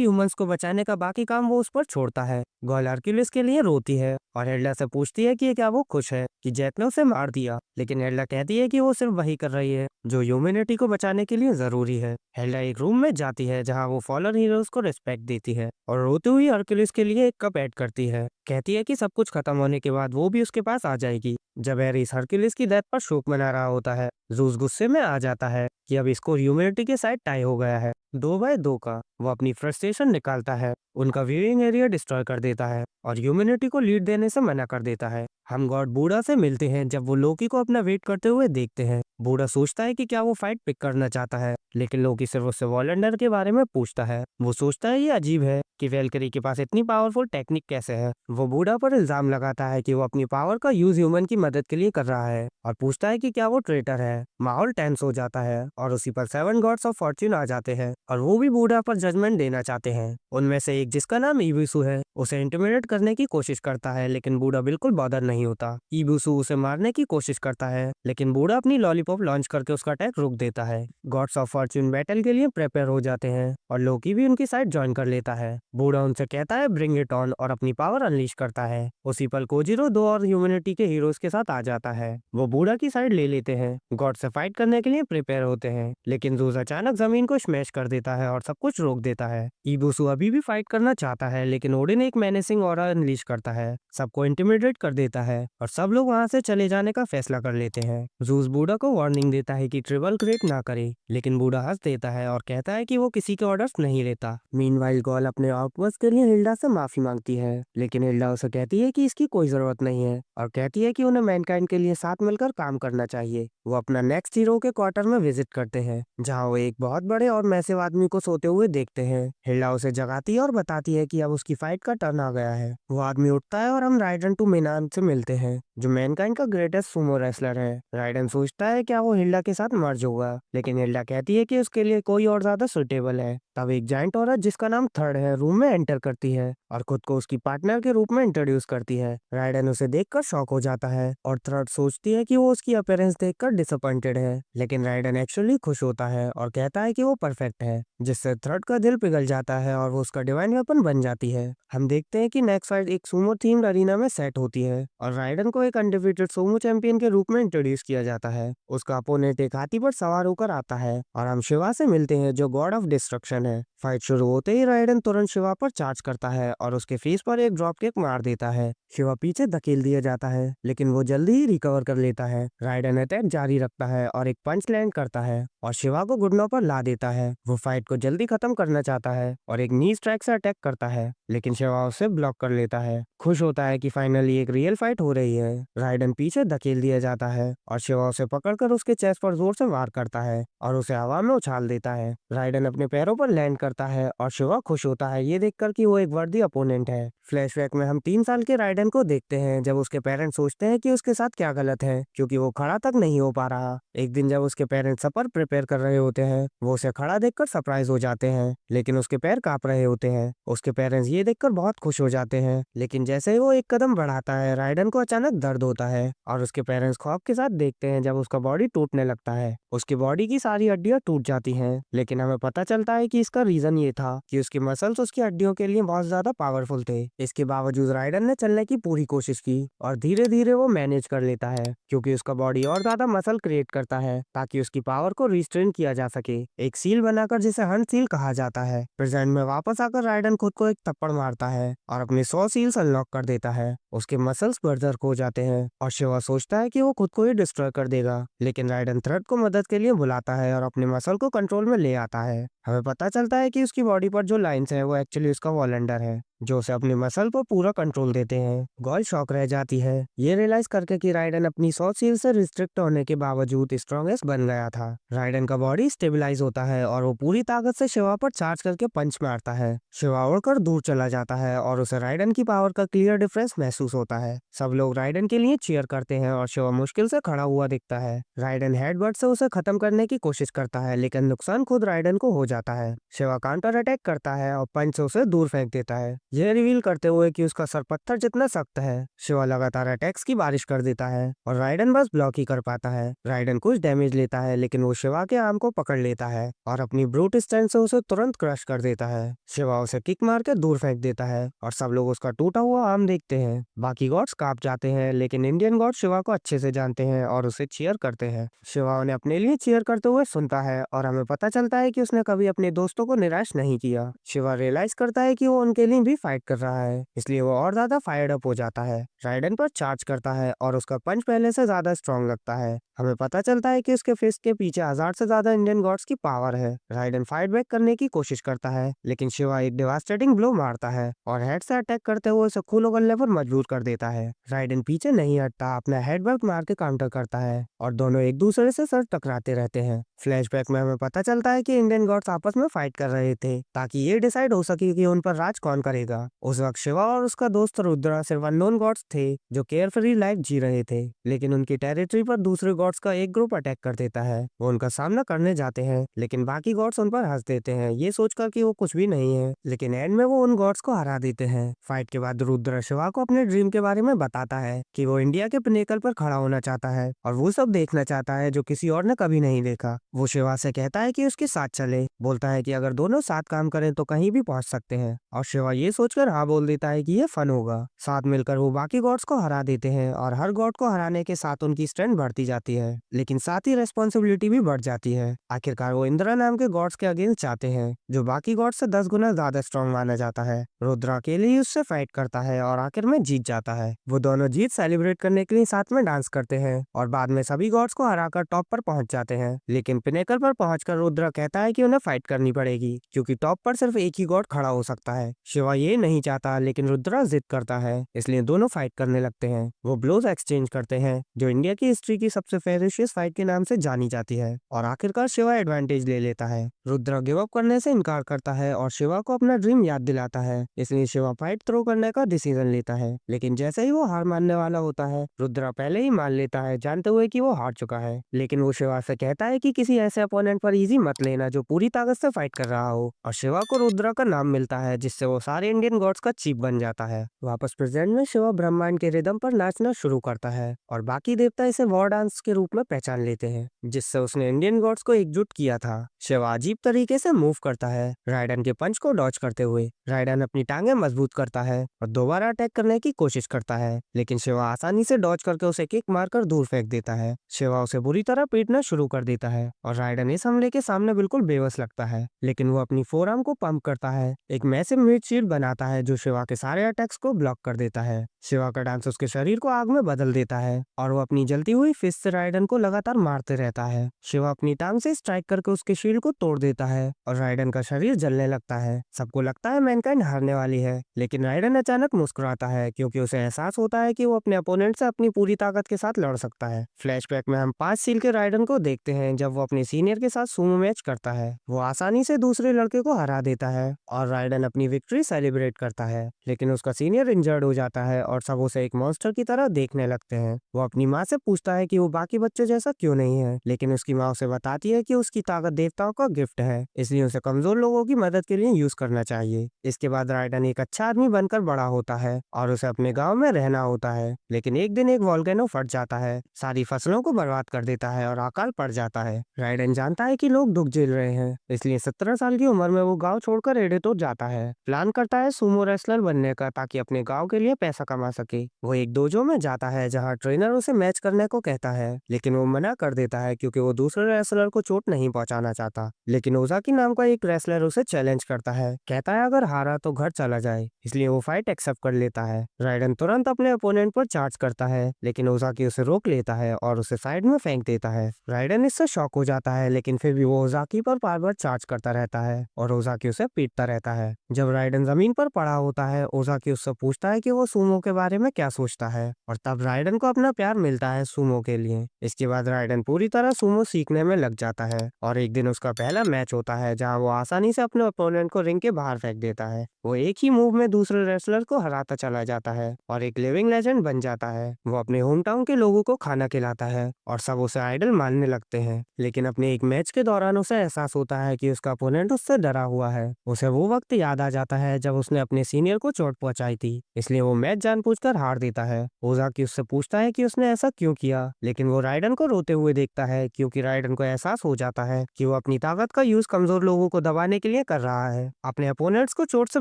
ह्यूमंस को बचाने का बाकी काम वो उस पर छोड़ता है। गॉल हरक्यूलिस के लिए रोती है और हेल्डा से पूछती है कि क्या वो खुश है कि जैक ने उसे मार दिया, लेकिन हेल्डा कहती है कि वो सिर्फ वही कर रही है जो ह्यूमैनिटी को बचाने के लिए जरूरी है। हेल्डा एक रूम में जाती है जहाँ वो फॉलन हीरोज को रिस्पेक्ट देती है और रोते हुए हरक्यूलिस के लिए एक कप ऐड करती है, कहती है कि सब कुछ खत्म होने के बाद वो भी उसके पास आ जाएगी। जब एरिस हरक्यूलिस की डेथ पर शोक मना रहा होता है, जूस गुस्से में आ जाता है कि अब इसको ह्यूमैनिटी के साथ टाई हो गया है। 2 बाय 2 का वो अपनी फ्रस्ट्रेशन निकालता है, उनका व्यूइंग एरिया डिस्ट्रॉय कर देता है और ह्यूमैनिटी को लीड देने से मना कर देता है। हम गॉड बूढ़ा से मिलते हैं जब वो लोकी को अपना वेट करते हुए देखते हैं। बूढ़ा सोचता है कि क्या वो फाइट पिक करना चाहता है, लेकिन लोकी सिर्फ उससे वॉलंडर के बारे में पूछता है। वो सोचता है ये अजीब है कि वेलकरी के पास इतनी पावरफुल टेक्निक कैसे है। वो बूढ़ा पर इल्जाम लगाता है कि वो अपनी पावर का यूज ह्यूमन की मदद के लिए कर रहा है और पूछता है कि क्या वो ट्रेटर है। माहौल टेंस हो जाता है और उसी पर 7 गॉड्स ऑफ फॉर्च्यून आ जाते हैं और वो भी बूढ़ा पर जजमेंट देना चाहते हैं। उनमें से एक, जिसका नाम ईबुसु है, उसे इंटिमिडेट करने की कोशिश करता है लेकिन बूढ़ा बिल्कुल बॉदर नहीं होता। ईबुसु उसे मारने की कोशिश करता है लेकिन बूढ़ा अपनी लॉलीपॉप लॉन्च करके उसका अटैक रोक देता है। गॉड्स ऑफ फॉर्च्यून बैटल के लिए प्रिपेयर हो जाते हैं और लोकी भी उनकी साइड ज्वाइन कर लेता है। बूढ़ा उनसे कहता है ब्रिंग इट ऑन और अपनी पावर अनलीश करता है। उसी पल कोजिरो 2 और ह्यूमैनिटी के हीरोज के साथ आ जाता है। वो बूढ़ा की साइड ले लेते हैं, गॉड से फाइट करने के लिए प्रिपेयर होते हैं लेकिन जूस अचानक जमीन को स्मैश कर देता है और सब कुछ रोक देता है। ईबुसु अभी भी फाइट करना चाहता है लेकिन ओडिन एक मेनेसिंग ऑरा अनलीश करता है, सबको इंटिमिडेट कर देता है और सब लोग वहां से चले जाने का फैसला कर लेते हैं। जूस बूढ़ा को वार्निंग देता है कि ट्रिबल क्रिएट ना करे, लेकिन बूढ़ा हंस देता है और कहता है कि वो किसी के ऑर्डर्स नहीं लेता। मीनवाइल गॉल अपने आउटवर्ड्स के लिए हिल्डा से माफी मांगती है लेकिन हिल्डा उसे कहती है कि इसकी कोई जरूरत नहीं है और कहती है कि उन्हें मैनकाइंड के लिए साथ मिलकर काम करना चाहिए। वो अपना नेक्स्ट हीरो के क्वार्टर में विजिट करते हैं जहाँ वो एक बहुत बड़े और मैसिव आदमी को सोते हुए देखते हैं। हिल्डा उसे जगाती है और बताती है कि अब उसकी फाइट का टर्न आ गया है। वो आदमी उठता है और हम राइडन टू मिनान से मिलते हैं जो मैनकाइंड का ग्रेटेस्ट सुमो रेसलर है। राइडन सोचता है क्या वो हिल्डा के साथ मर्ज होगा, लेकिन हिल्डा कहती है कि उसके लिए कोई और ज्यादा सुटेबल है। तब एक जाइंट औरत जिसका नाम थर्ड है रूम में एंटर करती है और खुद को उसकी पार्टनर के रूप में इंट्रोड्यूस करती है। राइडन उसे देखकर शॉक हो जाता है और थर्ड सोचती है कि वो उसकी अपीयरेंस देखकर डिसअपॉइंटेड है, लेकिन राइडन एक्चुअली खुश होता है और कहता है कि वो परफेक्ट है, जिससे थर्ड का दिल पिघल जाता है और वो उसका डिवाइन वेपन बन जाती है। हम देखते हैं कि नेक्स्ट फाइट एक सुमो थीम्ड अरीना में सेट होती है और राइडन को एक अनडिफीटेड सुमो चैंपियन के रूप में इंट्रोड्यूस किया जाता है। उसका अपोनेंट एक हाथी पर सवार होकर आता है और हम शिवा से मिलते हैं जो गॉड ऑफ डिस्ट्रक्शन है। फाइट शुरू होते ही राइडन तुरंत शिवा पर चार्ज करता है और उसके फेस पर एक ड्रॉप किक मार देता है। शिवा पीछे धकेल दिया जाता है लेकिन वो जल्दी ही रिकवर कर लेता है। राइडन अटैक जारी रखता है और एक पंच लैंड करता है और शिवा को घुटनों पर ला देता है। वो फाइट को जल्दी खत्म करना चाहता है और एक नी स्ट्राइक से अटैक करता है लेकिन शिवा उसे ब्लॉक कर लेता है। खुश होता है कि फाइनली एक रियल फाइट हो रही है। राइडन पीछे धकेल दिया जाता है और शिवा उसे पकड़कर उसके चेस्ट पर जोर से वार करता है और उसे हवा में उछाल देता है। राइडन अपने पैरों पर लैंड करता है और शिवा खुश होता है ये देखकर कि वो एक वर्दी अपोनेंट है। फ्लैशबैक में हम 3 साल के राइडन को देखते हैं जब उसके पेरेंट्स सोचते हैं कि उसके साथ क्या गलत है क्योंकि वो खड़ा तक नहीं हो पा रहा। एक दिन जब उसके पेरेंट्स सफर प्रिपेयर कर रहे होते हैं वो उसे खड़ा देखकर सरप्राइज हो जाते हैं लेकिन उसके पैर कांप रहे होते हैं। उसके पेरेंट्स ये देखकर बहुत खुश हो जाते हैं लेकिन जैसे ही वो एक कदम बढ़ाता है राइडन को अचानक दर्द होता है और उसके पेरेंट्स ख्वाब के साथ देखते हैं जब उसका बॉडी टूटने लगता है। उसकी बॉडी की सारी हड्डियां टूट जाती हैं, लेकिन हमें पता चलता है कि इसका रीजन ये था कि उसकी मसल्स उसकी हड्डियों के लिए बहुत ज्यादा पावरफुल थे। इसके बावजूद राइडन ने चलने की पूरी कोशिश की और धीरे धीरे वो मैनेज कर लेता है, क्योंकि उसका बॉडी और ज्यादा मसल क्रिएट करता है ताकि उसकी पावर को रिस्ट्रेन किया जा सके, एक सील बनाकर जिसे हंट सील कहा जाता है। प्रेजेंट में वापस आकर राइडन खुद को एक थप्पड़ मारता है और अपनी 100 सील्स अनलॉक कर देता है। उसके मसल्स बर्जर हो जाते हैं और शिवा सोचता है कि वो खुद को ही डिस्ट्रॉय कर देगा, लेकिन राइडन थ्रेड को मदद के लिए बुलाता है और अपने मसल को कंट्रोल में ले आता है। हमें पता चलता है कि उसकी बॉडी पर जो लाइंस हैं वो एक्चुअली उसका वॉलंडर है, जो उसे अपनी मसल पर पूरा कंट्रोल देते हैं। गॉल शॉक रह जाती है ये रियलाइज करके कि राइडन अपनी 100 सील से रिस्ट्रिक्ट होने के बावजूद स्ट्रॉन्गेस्ट बन गया था। राइडन का बॉडी स्टेबलाइज होता है और वो पूरी ताकत से शिवा पर चार्ज करके पंच मारता है। शिवा उड़कर दूर चला जाता है और उसे राइडन की पावर का क्लियर डिफरेंस महसूस होता है। सब लोग राइडन के लिए चीयर करते हैं और शिवा मुश्किल से खड़ा हुआ दिखता है। राइडन हेडबट से उसे खत्म करने की कोशिश करता है, लेकिन नुकसान खुद राइडन को हो जाता है। शिवा काउंटर अटैक करता है और पंच से उसे दूर फेंक देता है, यह रिवील करते हुए कि उसका सर पत्थर जितना सख्त है। शिवा लगातार अटैक्स की बारिश कर देता है और राइडन बस ब्लॉक ही कर पाता है। राइडन कुछ डैमेज लेता है, लेकिन वो शिवा के आर्म को पकड़ लेता है और अपनी ब्रूट स्ट्रेंथ से उसे तुरंत क्रश कर देता है। शिवा उसे किक मार के दूर फेंक देता है और सब लोग उसका टूटा हुआ आर्म देखते हैं। बाकी गॉड्स कांप जाते हैं, लेकिन इंडियन गॉड शिवा को अच्छे से जानते हैं और उसे चीयर करते हैं। शिवा उन्हें अपने लिए चीयर करते हुए सुनता है और हमें पता चलता है कि उसने कभी अपने दोस्तों को निराश नहीं किया। शिवा रियलाइज करता है कि वो उनके लिए भी फाइट कर रहा है, इसलिए वो और ज्यादा फायर्ड अप हो जाता है। राइडन पर चार्ज करता है और उसका पंच पहले से ज्यादा स्ट्रॉन्ग लगता है। हमें पता चलता है कि उसके फिस्ट के पीछे 1000 से ज्यादा इंडियन गॉड्स की पावर है। राइडन फाइट बैक करने की कोशिश करता है, लेकिन शिवा एक डिवास्टेटिंग ब्लो मारता है और हेड से अटैक करते हुए उसे खून उगलने पर मजबूर कर देता है। राइडन पीछे नहीं हटता, अपना हेडबट मार के काउंटर करता है और दोनों एक दूसरे से सर टकराते रहते हैं। फ्लैशबैक में हमें पता चलता है कि इंडियन गॉड्स आपस में फाइट कर रहे थे ताकि ये डिसाइड हो सके कि उन पर राज कौन करेगा। उस वक्त शिवा और उसका दोस्त रुद्रा सिर्फ अननोन गॉड्स थे जो केयर फ्री लाइफ जी रहे थे, लेकिन उनकी टेरिटरी पर दूसरे गॉड्स का एक ग्रुप अटैक कर देता है। वो उनका सामना करने जाते हैं, लेकिन बाकी गॉड्स उन पर हंस देते हैं, ये सोचकर कि वो कुछ भी नहीं है, लेकिन एंड में वो उन गॉड्स को हरा देते हैं। फाइट के बाद रुद्रा शिवा को अपने ड्रीम के बारे में बताता है कि वो इंडिया के पिनेकल पर खड़ा होना चाहता है और वो सब देखना चाहता है जो किसी और ने कभी नहीं देखा। वो शिवा से कहता है कि उसके साथ चले, बोलता है कि अगर दोनों साथ काम करें तो कहीं भी पहुंच सकते हैं, और शिवा ये सोचकर हाँ बोल देता है कि ये फन होगा। साथ मिलकर वो बाकी गॉड्स को हरा देते हैं और हर गॉड को हराने के साथ उनकी स्ट्रेंथ बढ़ती जाती है, लेकिन साथ ही रेस्पॉन्सिबिलिटी भी बढ़ जाती है। आखिरकार वो इंद्रा नाम के गॉड्स के अगेंस्ट जाते हैं, जो बाकी गॉड से 10 गुना ज्यादा स्ट्रॉन्ग माना जाता है। रुद्रा अकेले ही उससे फाइट करता है और आखिर में जीत जाता है। वो दोनों जीत सेलिब्रेट करने के लिए साथ में डांस करते हैं और बाद में सभी गॉड्स को हराकर टॉप पर पहुंच जाते हैं, लेकिन पिनेकल पर पहुंचकर रुद्रा कहता है कि उन्हें फाइट करनी पड़ेगी क्योंकि टॉप पर सिर्फ एक ही गॉड खड़ा हो सकता है। शिवा ये नहीं चाहता, लेकिन रुद्रा जिद करता है, इसलिए दोनों फाइट करने लगते हैं। वो ब्लोज एक्सचेंज करते हैं, जो इंडिया की हिस्ट्री की सबसे फेरिशियस फाइट के नाम से जानी जाती है, और आखिरकार शिवा एडवांटेज ले लेता है। रुद्रा गिव अप करने से इनकार करता है और शिवा को अपना ड्रीम याद दिलाता है, इसलिए शिवा फाइट थ्रो करने का डिसीजन लेता है, लेकिन जैसे ही वो हार मानने वाला होता है, रुद्रा पहले ही मान लेता है, जानते हुए कि वो हार चुका है। लेकिन वो शिवा से कहता है कि किसी ऐसे अपोनेंट पर इजी मत लेना जो पूरी ताकत से फाइट कर रहा हो, और शिवा को रुद्रा का नाम मिलता है, जिससे वो सारे इंडियन गॉड्स का चीफ बन जाता है। वापस प्रेजेंट में शिवा ब्रह्मांड के रिदम पर नाचना शुरू करता है और बाकी देवता इसे वॉर डांस के रूप में पहचान लेते हैं, जिससे उसने इंडियन गॉड्स को एकजुट किया था। शिवा अजीब तरीके से मूव करता है, राइडन के पंच को डॉज करते हुए। राइडन अपनी टांगे मजबूत करता है और दोबारा अटैक करने की कोशिश करता है, लेकिन शिवा आसानी से डॉज करके उसे किक मारकर दूर फेंक देता है। शिवा उसे बुरी तरह पीटना शुरू कर देता है और राइडन इस हमले के सामने बिल्कुल बेबस लगता है, लेकिन वो अपनी फोरआर्म को पंप करता है, एक मैसिव मीट शील्ड बनाता है जो शिवा के सारे अटैक्स को ब्लॉक कर देता है। शिवा का डांस उसके शरीर को आग में बदल देता है और वो अपनी जलती हुई फिस्ट से राइडन को लगातार मारते रहता है। शिवा अपनी टांग से स्ट्राइक करके उसके शील्ड को तोड़ देता है और राइडन का शरीर जलने लगता है। सबको लगता है मैनकाइंड हारने वाली है, लेकिन राइडन अचानक मुस्कुराता है क्योंकि उसे एहसास होता है कि वो अपने अपोनेंट से अपनी पूरी ताकत के साथ लड़ सकता है। फ्लैशबैक में हम 5 सील के राइडन को देखते हैं जब वो अपने सीनियर के साथ सूमो मैच करता है। वो आसानी से दूसरे लड़के को हरा देता है और राइडन अपनी विक्ट्री सेलिब्रेट करता है, लेकिन उसका सीनियर इंजर्ड हो जाता है और सब उसे एक मॉन्स्टर की तरह देखने लगते हैं। वो अपनी माँ से पूछता है कि वो बाकी बच्चों जैसा क्यों नहीं है, लेकिन उसकी माँ उसे बताती है कि उसकी ताकत देवताओं का गिफ्ट है, इसलिए उसे कमजोर लोगों की मदद के लिए यूज करना चाहिए। इसके बाद राइडन एक अच्छा आदमी बनकर बड़ा होता है और उसे अपने गाँव में रहना होता है, लेकिन एक दिन एक वॉल्केनो फट जाता है, सारी फसलों को बर्बाद कर देता है और अकाल पड़ जाता है। राइडन जानता है कि लोग दुख झेल रहे हैं, इसलिए 17 साल की उम्र में वो गांव छोड़कर एडिथोर जाता है। प्लान करता है सुमो रेसलर बनने का ताकि अपने गांव के लिए पैसा कमा सके। वो एक डोजो में जाता है जहां ट्रेनर उसे मैच करने को कहता है, लेकिन वो मना कर देता है क्योंकि वो दूसरे रेसलर को चोट नहीं पहुंचाना चाहता। लेकिन ओजाकी नाम का एक रेसलर उसे चैलेंज करता है, कहता है अगर हारा तो घर चला जाए, इसलिए वो फाइट एक्सेप्ट कर लेता है। राइडन तुरंत अपने अपोनेंट पर चार्ज करता है, लेकिन ओजाकी उसे रोक लेता है और उसे साइड में फेंक देता है। राइडन इससे शॉक हो जाता है, लेकिन फिर भी वो ओजाकी पर बार बार चार्ज करता रहता है और ओजाकी उसे पीटता रहता है। जब राइडन जमीन पर पड़ा होता है, ओजाकी उससे पूछता है कि वो सुमो के बारे में क्या सोचता है, और तब राइडन को अपना प्यार मिलता है सुमो के लिए। इसके बाद राइडन पूरी तरह सुमो सीखने में लग जाता है और एक दिन उसका पहला मैच होता है जहाँ वो आसानी से अपने अपोनेंट को रिंग के बाहर फेंक देता है। वो एक ही मूव में दूसरे रेसलर को हराता चला जाता है और एक लिविंग लेजेंड बन जाता है। वो अपने होम टाउन के लोगों को खाना खिलाता है और सब उसे आइडल मानने लगते हैं, लेकिन अपने एक मैच के दौरान उसे एहसास होता है कि उसका अपोनेंट उससे डरा हुआ है। उसे वो वक्त याद आ जाता है जब उसने अपने सीनियर को चोट पहुंचाई थी, इसलिए वो मैच जानबूझकर हार देता है। ओजाकी उससे पूछता है कि उसने ऐसा क्यों किया, लेकिन वो राइडन को रोते हुए देखता है क्योंकि राइडन को एहसास हो जाता है कि वो अपनी ताकत का यूज कमजोर लोगों को दबाने के लिए कर रहा है। अपने अपोनेंट्स को चोट से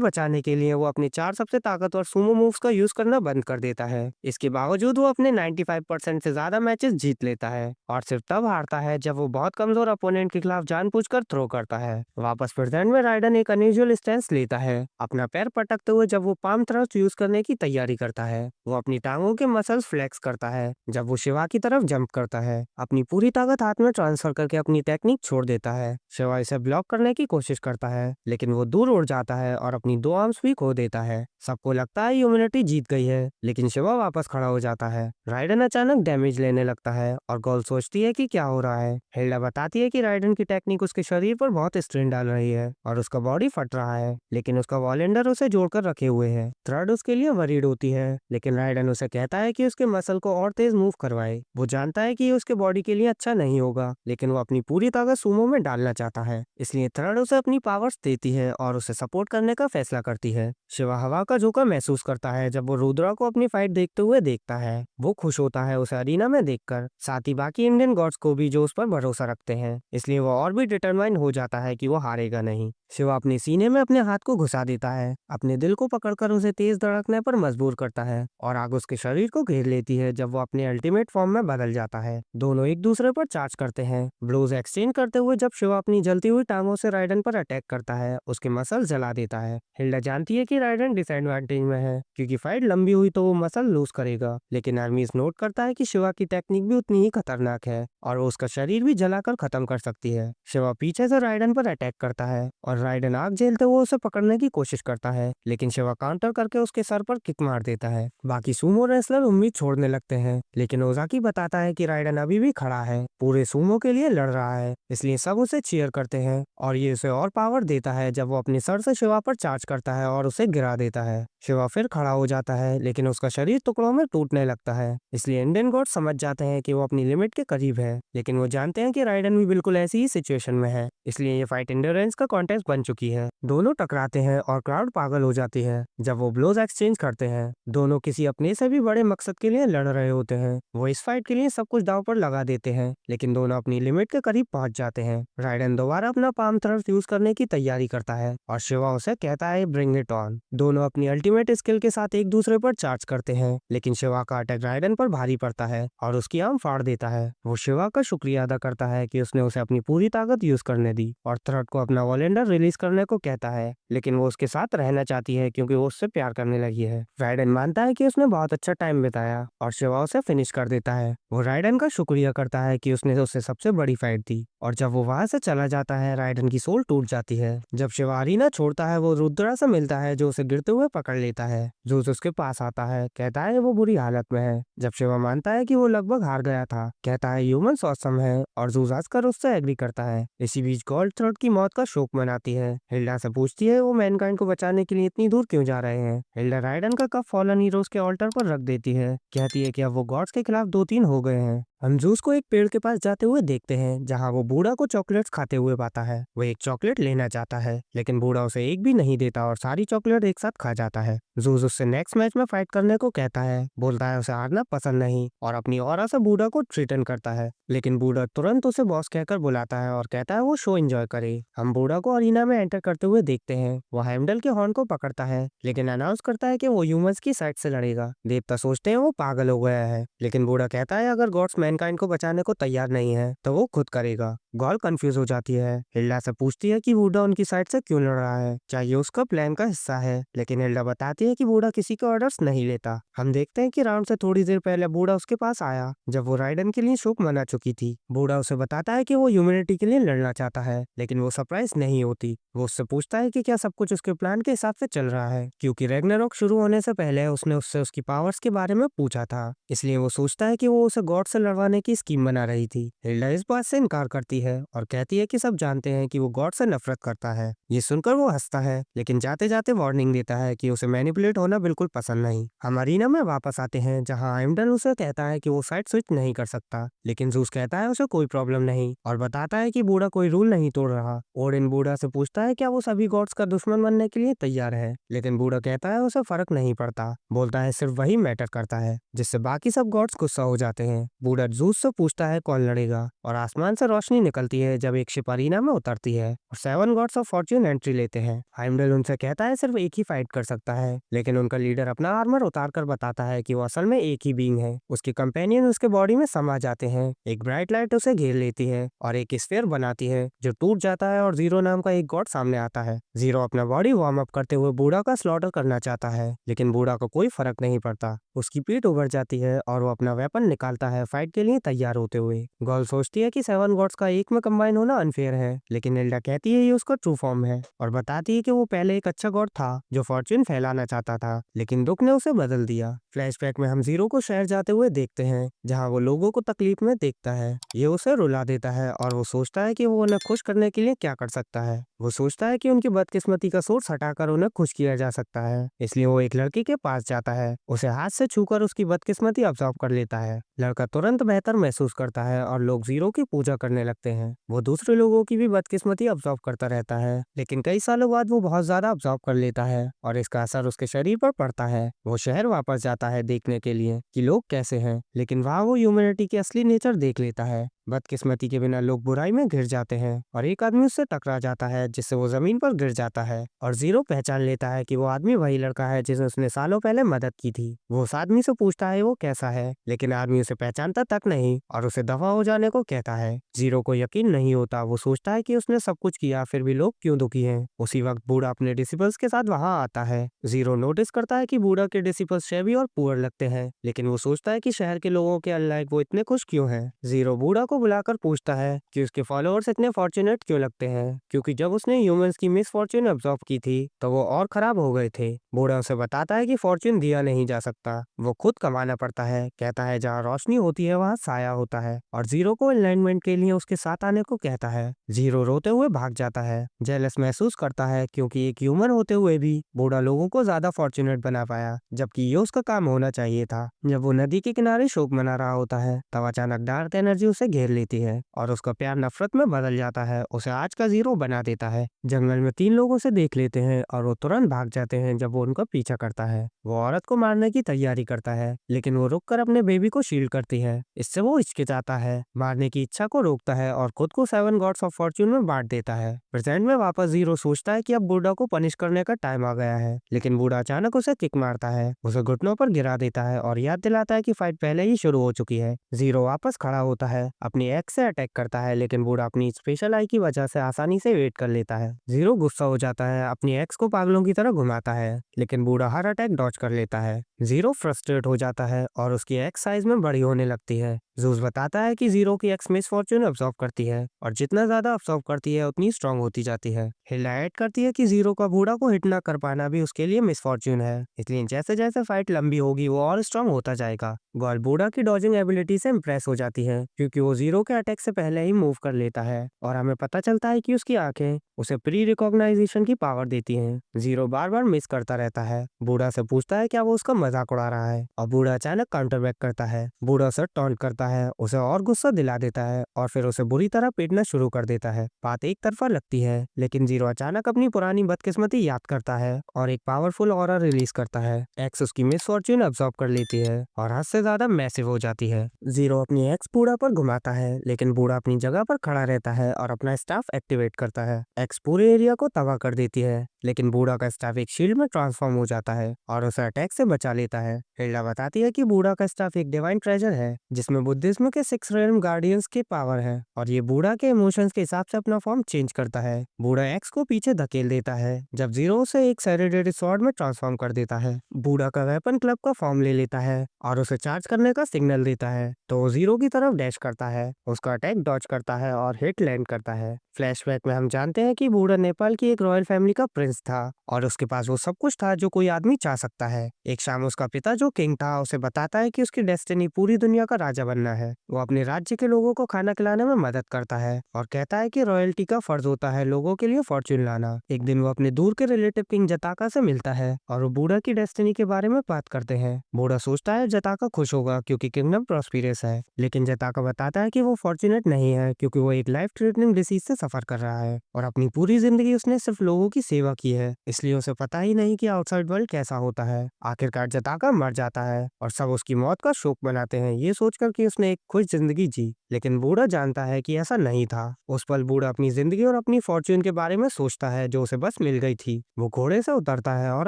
बचाने के लिए वो अपने 4 सबसे ताकतवर सुमो मूव्स का यूज करना बंद कर देता है। इसके बावजूद वो अपने 95% से ज्यादा मैचेस जीत लेता है और सिर्फ तब हारता है जब वो बहुत कमजोर अपोनेंट के खिलाफ जानबूझकर थ्रो करता है। वापस प्रेजेंट में राइडन एक अनयूजुअल स्टैंस लेता है, अपना पैर पटकते हुए जब वो पाम थ्रस्ट यूज करने की तैयारी करता है। वो अपनी टांगों के मसल्स फ्लेक्स करता है जब वो शिवा की तरफ जंप करता है, अपनी पूरी ताकत हाथ में ट्रांसफर करके अपनी टेक्निक छोड़ देता है। शिवा इसे ब्लॉक करने की कोशिश करता है, लेकिन वो दूर उड़ जाता है और अपनी 2 आर्म्स भी खो देता है। सबको लगता है ह्यूमैनिटी जीत गई है, लेकिन शिवा वापस खड़ा हो जाता है। राइडन अचानक डैमेज लेने लगता है और गोल सोचती है कि क्या हो रहा है। हिल्डा बताती है कि राइडन की टेक्निक उसके शरीर पर बहुत स्ट्रेन डाल रही है और उसका बॉडी फट रहा है, लेकिन उसका वॉलेंडर उसे जोड़कर रखे हुए है। थर्ड उसके लिए वरीड होती है, लेकिन राइडन उसे कहता है कि उसके मसल को और तेज मूव करवाए। वो जानता है कि ये उसके बॉडी के लिए अच्छा नहीं होगा, लेकिन वो अपनी पूरी ताकत सुमो में डालना चाहता है, इसलिए थर्ड उसे अपनी पावर्स देती है और उसे सपोर्ट करने का फैसला करती है। शिवा हवा का झोंका महसूस करता है जब वो रुद्रा को अपनी फाइट देखते हुए देखता है। वो खुश होता है उसे अरीना में देखकर, साथ ही बाकी इंडियन गॉड्स को भी जो उस पर भरोसा रखते हैं, इसलिए वो और भी डिटरमाइन हो जाता है कि वो हारेगा नहीं। शिवा अपने सीने में अपने हाथ को घुसा देता है, अपने दिल को पकड़कर उसे तेज धड़कने पर मजबूर करता है और आग उसके शरीर को घेर लेती है जब वो अपने अल्टीमेट फॉर्म में बदल जाता है। दोनों एक दूसरे पर चार्ज करते हैं, ब्लोज एक्सचेंज करते हुए जब शिवा अपनी जलती हुई टांगों से राइडन पर अटैक करता है, उसके मसल जला देता है। हिल्डा जानती है कि राइडन डिसएडवांटेज में है क्योंकि फाइट लंबी हुई तो वो मसल लूज करेगा, लेकिन आर्मीज नोट करता है कि शिवा की टेक्निक भी उतनी ही खतरनाक है और वो उसका शरीर भी जलाकर खत्म कर सकती है। शिवा पीछे से राइडन पर अटैक करता है और राइडन आग झेलते हुए उसे पकड़ने की कोशिश करता है, लेकिन शिवा काउंटर करके उसके सर पर किक मार देता है। बाकी सुमो रेसलर उम्मीद छोड़ने लगते हैं, लेकिन ओजाकी बताता है कि राइडन अभी भी खड़ा है, पूरे सुमो के लिए लड़ रहा है, इसलिए सब उसे चीयर करते हैं और ये उसे और पावर देता है जब वो अपने सर से शिवा पर चार्ज करता है और उसे गिरा देता है। शिवा फिर खड़ा हो जाता है, लेकिन उसका शरीर टुकड़ों में टूटने लगता है, इसलिए इंडियन गॉड समझ जाते हैं कि वो अपनी लिमिट के करीब है, लेकिन वो जानते हैं कि राइडन भी बिल्कुल ऐसी ही सिचुएशन में है, इसलिए ये फाइट एंड्योरेंस का कॉन्टेस्ट बन चुकी है। दोनों टकराते हैं और क्राउड पागल हो जाती है जब वो ब्लोज एक्सचेंज करते हैं। दोनों किसी अपने से भी बड़े मकसद के लिए लड़ रहे होते हैं। वो इस फाइट के लिए सब कुछ दांव पर लगा देते हैं, लेकिन दोनों अपनी लिमिट के करीब पहुंच जाते हैं। राइडन दोबारा अपना पाम थ्रस्ट यूज करने की तैयारी करता है और शिवा उसे कहता है ब्रिंग इट ऑन। दोनों अपनी अल्टीमेट स्किल के साथ एक दूसरे पर चार्ज करते हैं, लेकिन शिवा का अटैक राइडन पर भारी पड़ता है और उसकी आर्म फाड़ देता है। वो शिवा का शुक्रिया अदा करता है कि उसने उसे अपनी पूरी ताकत यूज करने दी और थ्रड को अपना वॉलेंडर रिलीज करने को कहता है, लेकिन वो उसके साथ रहना चाहती है क्योंकि वो उससे प्यार करने लगी है। राइडन मानता है कि उसने बहुत अच्छा टाइम बिताया और शिवा उसे फिनिश कर देता है। वो राइडन का शुक्रिया करता है कि उसने उससे सबसे बड़ी फाइट दी, और जब वो वहां से चला जाता है राइडन की सोल टूट जाती है। जब शिवा अरीना छोड़ता है वो रुद्रा से मिलता है जो उसे गिरते हुए पकड़ लेता है। जूस उसके पास आता है, कहता है वो बुरी हालत में है। जब शिवा मानता है कि वो लगभग हार गया था, कहता है ह्यूमंस ऑसम है, और जूस हंसकर उससे एग्री करता है। इसी बीच गोल्ड थ्रोट की मौत का शोक मनाती है। हिल्डा से पूछती है वो मैनकाइंड को बचाने के लिए इतनी दूर क्यों जा रहे हैं। हिल्डा राइडन का कप फॉलन हीरोज के ऑल्टर पर रख देती है, कहती है कि अब वो गॉड्स के खिलाफ 2-3 हो गए हैं। हम जूस को एक पेड़ के पास जाते हुए देखते हैं जहां वो बूढ़ा को चॉकलेट्स खाते हुए पाता है। वो एक चॉकलेट लेना चाहता है, लेकिन बूढ़ा उसे एक भी नहीं देता और सारी चॉकलेट एक साथ खा जाता है। जूस उससे नेक्स्ट मैच में फाइट करने को कहता है, बोलता है उसे हारना पसंद नहीं, और अपनी ऑरा से बूढ़ा को थ्रेटन करता है। लेकिन बूढ़ा तुरंत उसे बॉस कहकर बुलाता है और कहता है वो शो एंजॉय करे। हम बूढ़ा को अरीना में एंटर करते हुए देखते हैं। वो हेमडल के हॉर्न को पकड़ता है, लेकिन अनाउंस करता है कि वो ह्यूमंस की साइड से लड़ेगा। देवता सोचते हैं वो पागल हो गया है, लेकिन बूढ़ा कहता है अगर गॉड्स मैनकाइंड को बचाने को तैयार नहीं है तो वो खुद करेगा। गॉल कंफ्यूज हो जाती है। हिल्डा से पूछती है कि बूढ़ा उनकी साइड से क्यों लड़ रहा है, क्या ये उसका प्लान का हिस्सा है। लेकिन हिल्डा बताती है कि बूढ़ा किसी के ऑर्डर्स नहीं लेता। हम देखते हैं कि राउंड से थोड़ी देर पहले बूढ़ा उसके पास आया जब वो राइडन के लिए शोक मना चुकी थी। बूढ़ा उसे बताता है कि वो ह्यूमैनिटी के लिए लड़ना चाहता है, लेकिन वो सरप्राइज नहीं होती। वो उससे पूछता है कि क्या सब कुछ उसके प्लान के हिसाब से चल रहा है, क्योंकि रैग्नारोक शुरू होने से पहले उसने उससे उसकी पावर्स के बारे में पूछा था। इसलिए वो सोचता है कि वो उसे गॉड से लड़वाने की स्कीम बना रही थी। हिल्डा इस बात से इनकार करती है और कहती है कि सब जानते हैं कि वो गॉड से नफरत करता है। ये सुनकर वो हंसता है, लेकिन जाते जाते वार्निंग देता है कि उसे मैनिपुलेट होना बिल्कुल पसंद नहीं। हम अरीना में वापस आते हैं जहां आइमडन उसे कहता है कि वो साइड स्विच नहीं कर सकता, लेकिन जूस कहता है उसे कोई प्रॉब्लम नहीं और बताता है कि बूढ़ा कोई रूल नहीं तोड़ रहा। ओडिन बूढ़ा से पूछता है क्या वो सभी गॉड्स का दुश्मन बनने के लिए तैयार है, लेकिन बूढ़ा कहता है उसे फर्क नहीं पड़ता, बोलता है सिर्फ वही मैटर करता है, जिससे बाकी सब गॉड्स गुस्सा हो जाते हैं। बूढ़ा जूस से पूछता है कौन लड़ेगा, और आसमान से रोशनी निकलती है जब एक शिप अरीना में उतरती है और 7 गॉड्स ऑफ फॉर्च्यून एंट्री लेते हैं। हाइमडल उनसे कहता है सिर्फ एक ही फाइट कर सकता है, लेकिन उनका लीडर अपना आर्मर उतार कर बताता है कि वो असल में एक ही बीइंग है। उसके कंपेनियन उसके बॉडी में समा जाते हैं। एक ब्राइट लाइट उसे घेर लेती है और एक स्फीयर बनाती है जो टूट जाता है और जीरो नाम का एक गॉड सामने आता है। जीरो अपना बॉडी वार्म अप करते हुए बूढ़ा का स्लॉटर करना चाहता है, लेकिन बूढ़ा को कोई फर्क नहीं पड़ता। उसकी पीठ उभर जाती है और वो अपना वेपन निकालता है फाइट के लिए तैयार होते हुए। गॉल सोचती है कि 7 गॉड्स का एक में कंबाइन होना अनफेयर है, लेकिन एल्डा कहती है ये उसका ट्रू फॉर्म है और बताती है कि वो पहले एक अच्छा गॉड था जो फॉर्च्यून फैलाना चाहता था, लेकिन दुख ने उसे बदल दिया। फ्लैशबैक में हम जीरो को शहर जाते हुए देखते हैं जहाँ वो लोगों को तकलीफ में देखता है। ये उसे रुला देता है और वो सोचता है कि वो उन्हें खुश करने के लिए क्या कर सकता है। वो सोचता है कि उनकी बदकिस्मती का सोर्स हटाकर उन्हें खुश किया जा सकता है, इसलिए वो एक लड़की के पास जाता है, उसे हाथ से छूकर उसकी बदकिस्मती अब्सॉर्ब कर लेता है। लड़का तुरंत बेहतर महसूस करता है और लोग जीरो की पूजा करने लगते हैं। वो दूसरे लोगों की भी बदकिस्मती अब्सॉर्ब करता रहता है, लेकिन कई सालों बाद वो बहुत ज्यादा अब्सॉर्ब कर लेता है और इसका असर उसके शरीर पर पड़ता है। वो शहर वापस जाता है देखने के लिए कि लोग कैसे हैं, लेकिन वहाँ वो ह्यूमैनिटी की असली नेचर देख लेता है। बदकिस्मती के बिना लोग बुराई में घिर जाते हैं और एक आदमी उससे टकरा जाता है जिससे वो जमीन पर गिर जाता है और जीरो पहचान लेता है कि वो आदमी वही लड़का है जिसे उसने सालों पहले मदद की थी। वो उस आदमी से पूछता है वो कैसा है, लेकिन आदमी उसे पहचानता तक नहीं और उसे दफा हो जाने को कहता है। जीरो को यकीन नहीं होता। वो सोचता है कि उसने सब कुछ किया फिर भी लोग क्यों दुखी हैं। उसी वक्त बूढ़ा अपने डिसिपल्स के साथ वहाँ आता है। जीरो नोटिस करता है कि बूढ़ा के डिसिपल्स शेवी और पुअर लगते हैं, लेकिन वो सोचता है कि शहर के लोगों के अनलाइक वो इतने खुश क्यों हैं। जीरो बूढ़ा को बुलाकर पूछता है कि उसके फॉलोअर्स इतने फॉर्चुनेट क्यों लगते हैं, क्योंकि जब उसने ह्यूमंस की मिस फॉर्च्यून ऑब्जर्व की थी तो वो और खराब हो गए थे। बूढ़ा उसे बताता है कि फॉर्च्यून दिया नहीं जा सकता, वो खुद कमाना पड़ता है। कहता है जहाँ रोशनी होती है वहाँ साया होता है, और जीरो को अलाइनमेंट के लिए उसके साथ आने को कहता है। जीरो रोते हुए भाग जाता है, जेलस महसूस करता है क्योंकि एक ह्यूमन होते हुए भी बूढ़ा लोगों को ज्यादा फॉर्चुनेट बना पाया, जबकि ये उसका काम होना चाहिए था। जब वो नदी के किनारे शोक मना रहा होता है तब अचानक डार्क एनर्जी उसे घेर लेती है और उसका प्यार नफरत में बदल जाता है, उसे आज का जीरो बना देता है। जंगल में 3 लोगों से देख लेते हैं और वो तुरंत भाग जाते हैं जब वो उनका पीछा करता है। वो औरत को मारने की तैयारी करता है, लेकिन वो रुककर अपने बेबी को शील्ड करती है। इससे वो हिचकिचाता है, मारने की इच्छा को रोकता है और खुद को 7 गॉड्स ऑफ फॉर्च्यून में बांट देता है। प्रेजेंट में वापस जीरो सोचता है कि अब बूढ़ा को पनिश करने का टाइम आ गया है, लेकिन बूढ़ा अचानक उसे किक मारता है, उसे घुटनों पर गिरा देता है और याद दिलाता है कि फाइट पहले ही शुरू हो चुकी है। जीरो वापस खड़ा होता है, अपनी एक्स से अटैक करता है, लेकिन बूढ़ा अपनी स्पेशल आई की वजह से आसानी से वेट कर लेता है। जीरो गुस्सा हो जाता है, अपनी एक्स को पागलों की तरह घुमाता है, लेकिन बूढ़ा हर अटैक डॉज कर लेता है। जीरो फ्रस्ट्रेट हो जाता है और उसकी एक्स साइज में बड़ी होने लगती है। जूस बताता है कि जीरो की एक्स मिस फॉर्च्यून अब्सॉर्ब करती है और जितना ज्यादा अब्सॉर्ब करती है उतनी स्ट्रांग होती जाती है। हिल्डा ऐड करती है कि जीरो का बूढ़ा को हिट ना कर पाना भी उसके लिए मिस फॉर्च्यून है, इसलिए जैसे जैसे फाइट लंबी होगी वो और स्ट्रांग होता जाएगा। गॉल बूढ़ा की डॉजिंग एबिलिटी से इम्प्रेस हो जाती है, क्योंकि वो जीरो के अटैक से पहले ही मूव कर लेता है और हमें पता चलता है कि उसकी आंखें उसे प्री रिकॉग्नाइजेशन की पावर देती हैं। जीरो बार बार मिस करता रहता है। बूढ़ा से पूछता है क्या वो उसका मजाक उड़ा रहा है और बूढ़ा अचानक काउंटर बैक करता है। बूढ़ा उसे टॉन्ट करता है, उसे और गुस्सा दिला देता है और फिर उसे बुरी तरह पीटना शुरू कर देता है। बात एक तरफा लगती है, लेकिन जीरो अचानक अपनी पुरानी बदकिस्मती याद करता है और एक पावरफुल ऑरा रिलीज करता है। एक्स उसकी मिस फॉर्च्यून अब्सॉर्ब कर लेती है और हद से ज्यादा मैसिव हो जाती है। जीरो अपनी एक्स बूढ़ा पर घुमाता है, लेकिन बूढ़ा अपनी जगह पर खड़ा रहता है और अपना स्टाफ एक्टिवेट करता है। एक्स पूरे एरिया को तबाह कर देती है, लेकिन बूढ़ा का स्टाफ एक शील्ड में ट्रांसफॉर्म हो जाता है और उसे अटैक से बचा लेता है। हिल्डा बताती है कि बूढ़ा का स्टाफ एक डिवाइन ट्रेजर है, जिसमें बुद्धिज्म के 6 रेल्म गार्डियंस की पावर है और ये बूढ़ा के इमोशंस के हिसाब से अपना फॉर्म चेंज करता है। बूढ़ा एक्स को पीछे धकेल देता है जब जीरो उसे एक सेरेडेटरी स्वॉर्ड में ट्रांसफॉर्म कर देता है। बूढ़ा का वेपन क्लब का फॉर्म ले लेता है और उसे चार्ज करने का सिग्नल देता है, तो वो जीरो की तरफ डैश करता है, उसका अटैक डॉज करता है और हिट लैंड करता है। फ्लैशबैक में हम जानते हैं कि बूढ़ा नेपाल की एक रॉयल फैमिली का प्रिंस था और उसके पास वो सब कुछ था जो कोई आदमी चाह सकता है। एक शाम उसका पिता जो किंग था उसे बताता है कि उसकी डेस्टिनी पूरी दुनिया का राजा बनना है। वो अपने राज्य के लोगों को खाना खिलाने में मदद करता है और कहता है कि रॉयल्टी का फर्ज होता है लोगों के लिए फॉर्च्यून लाना। एक दिन वो अपने दूर के रिलेटिव किंग जताका से मिलता है और वो बूढ़ा की डेस्टिनी के बारे में बात करते हैं। बूढ़ा सोचता है जताका खुश होगा क्योंकि किंगडम प्रॉस्पिरस है, लेकिन जताका बताता है कि वो फॉर्चुनेट नहीं है क्योंकि वो एक लाइफ थ्रेटनिंग डिसीज से सफर कर रहा है और अपनी पूरी जिंदगी उसने सिर्फ लोगों की सेवा की है, इसलिए उसे पता ही नहीं कि आउटसाइड वर्ल्ड कैसा होता है। आखिरकार जताका मर जाता है और सब उसकी मौत का शोक मनाते हैं, ये सोचकर कि उसने एक खुश जिंदगी जी। लेकिन बूढ़ा जानता है कि ऐसा नहीं था। उस पल बूढ़ा अपनी जिंदगी और अपनी फॉर्च्यून के बारे में सोचता है जो उसे बस मिल गई थी। वो घोड़े से उतरता है और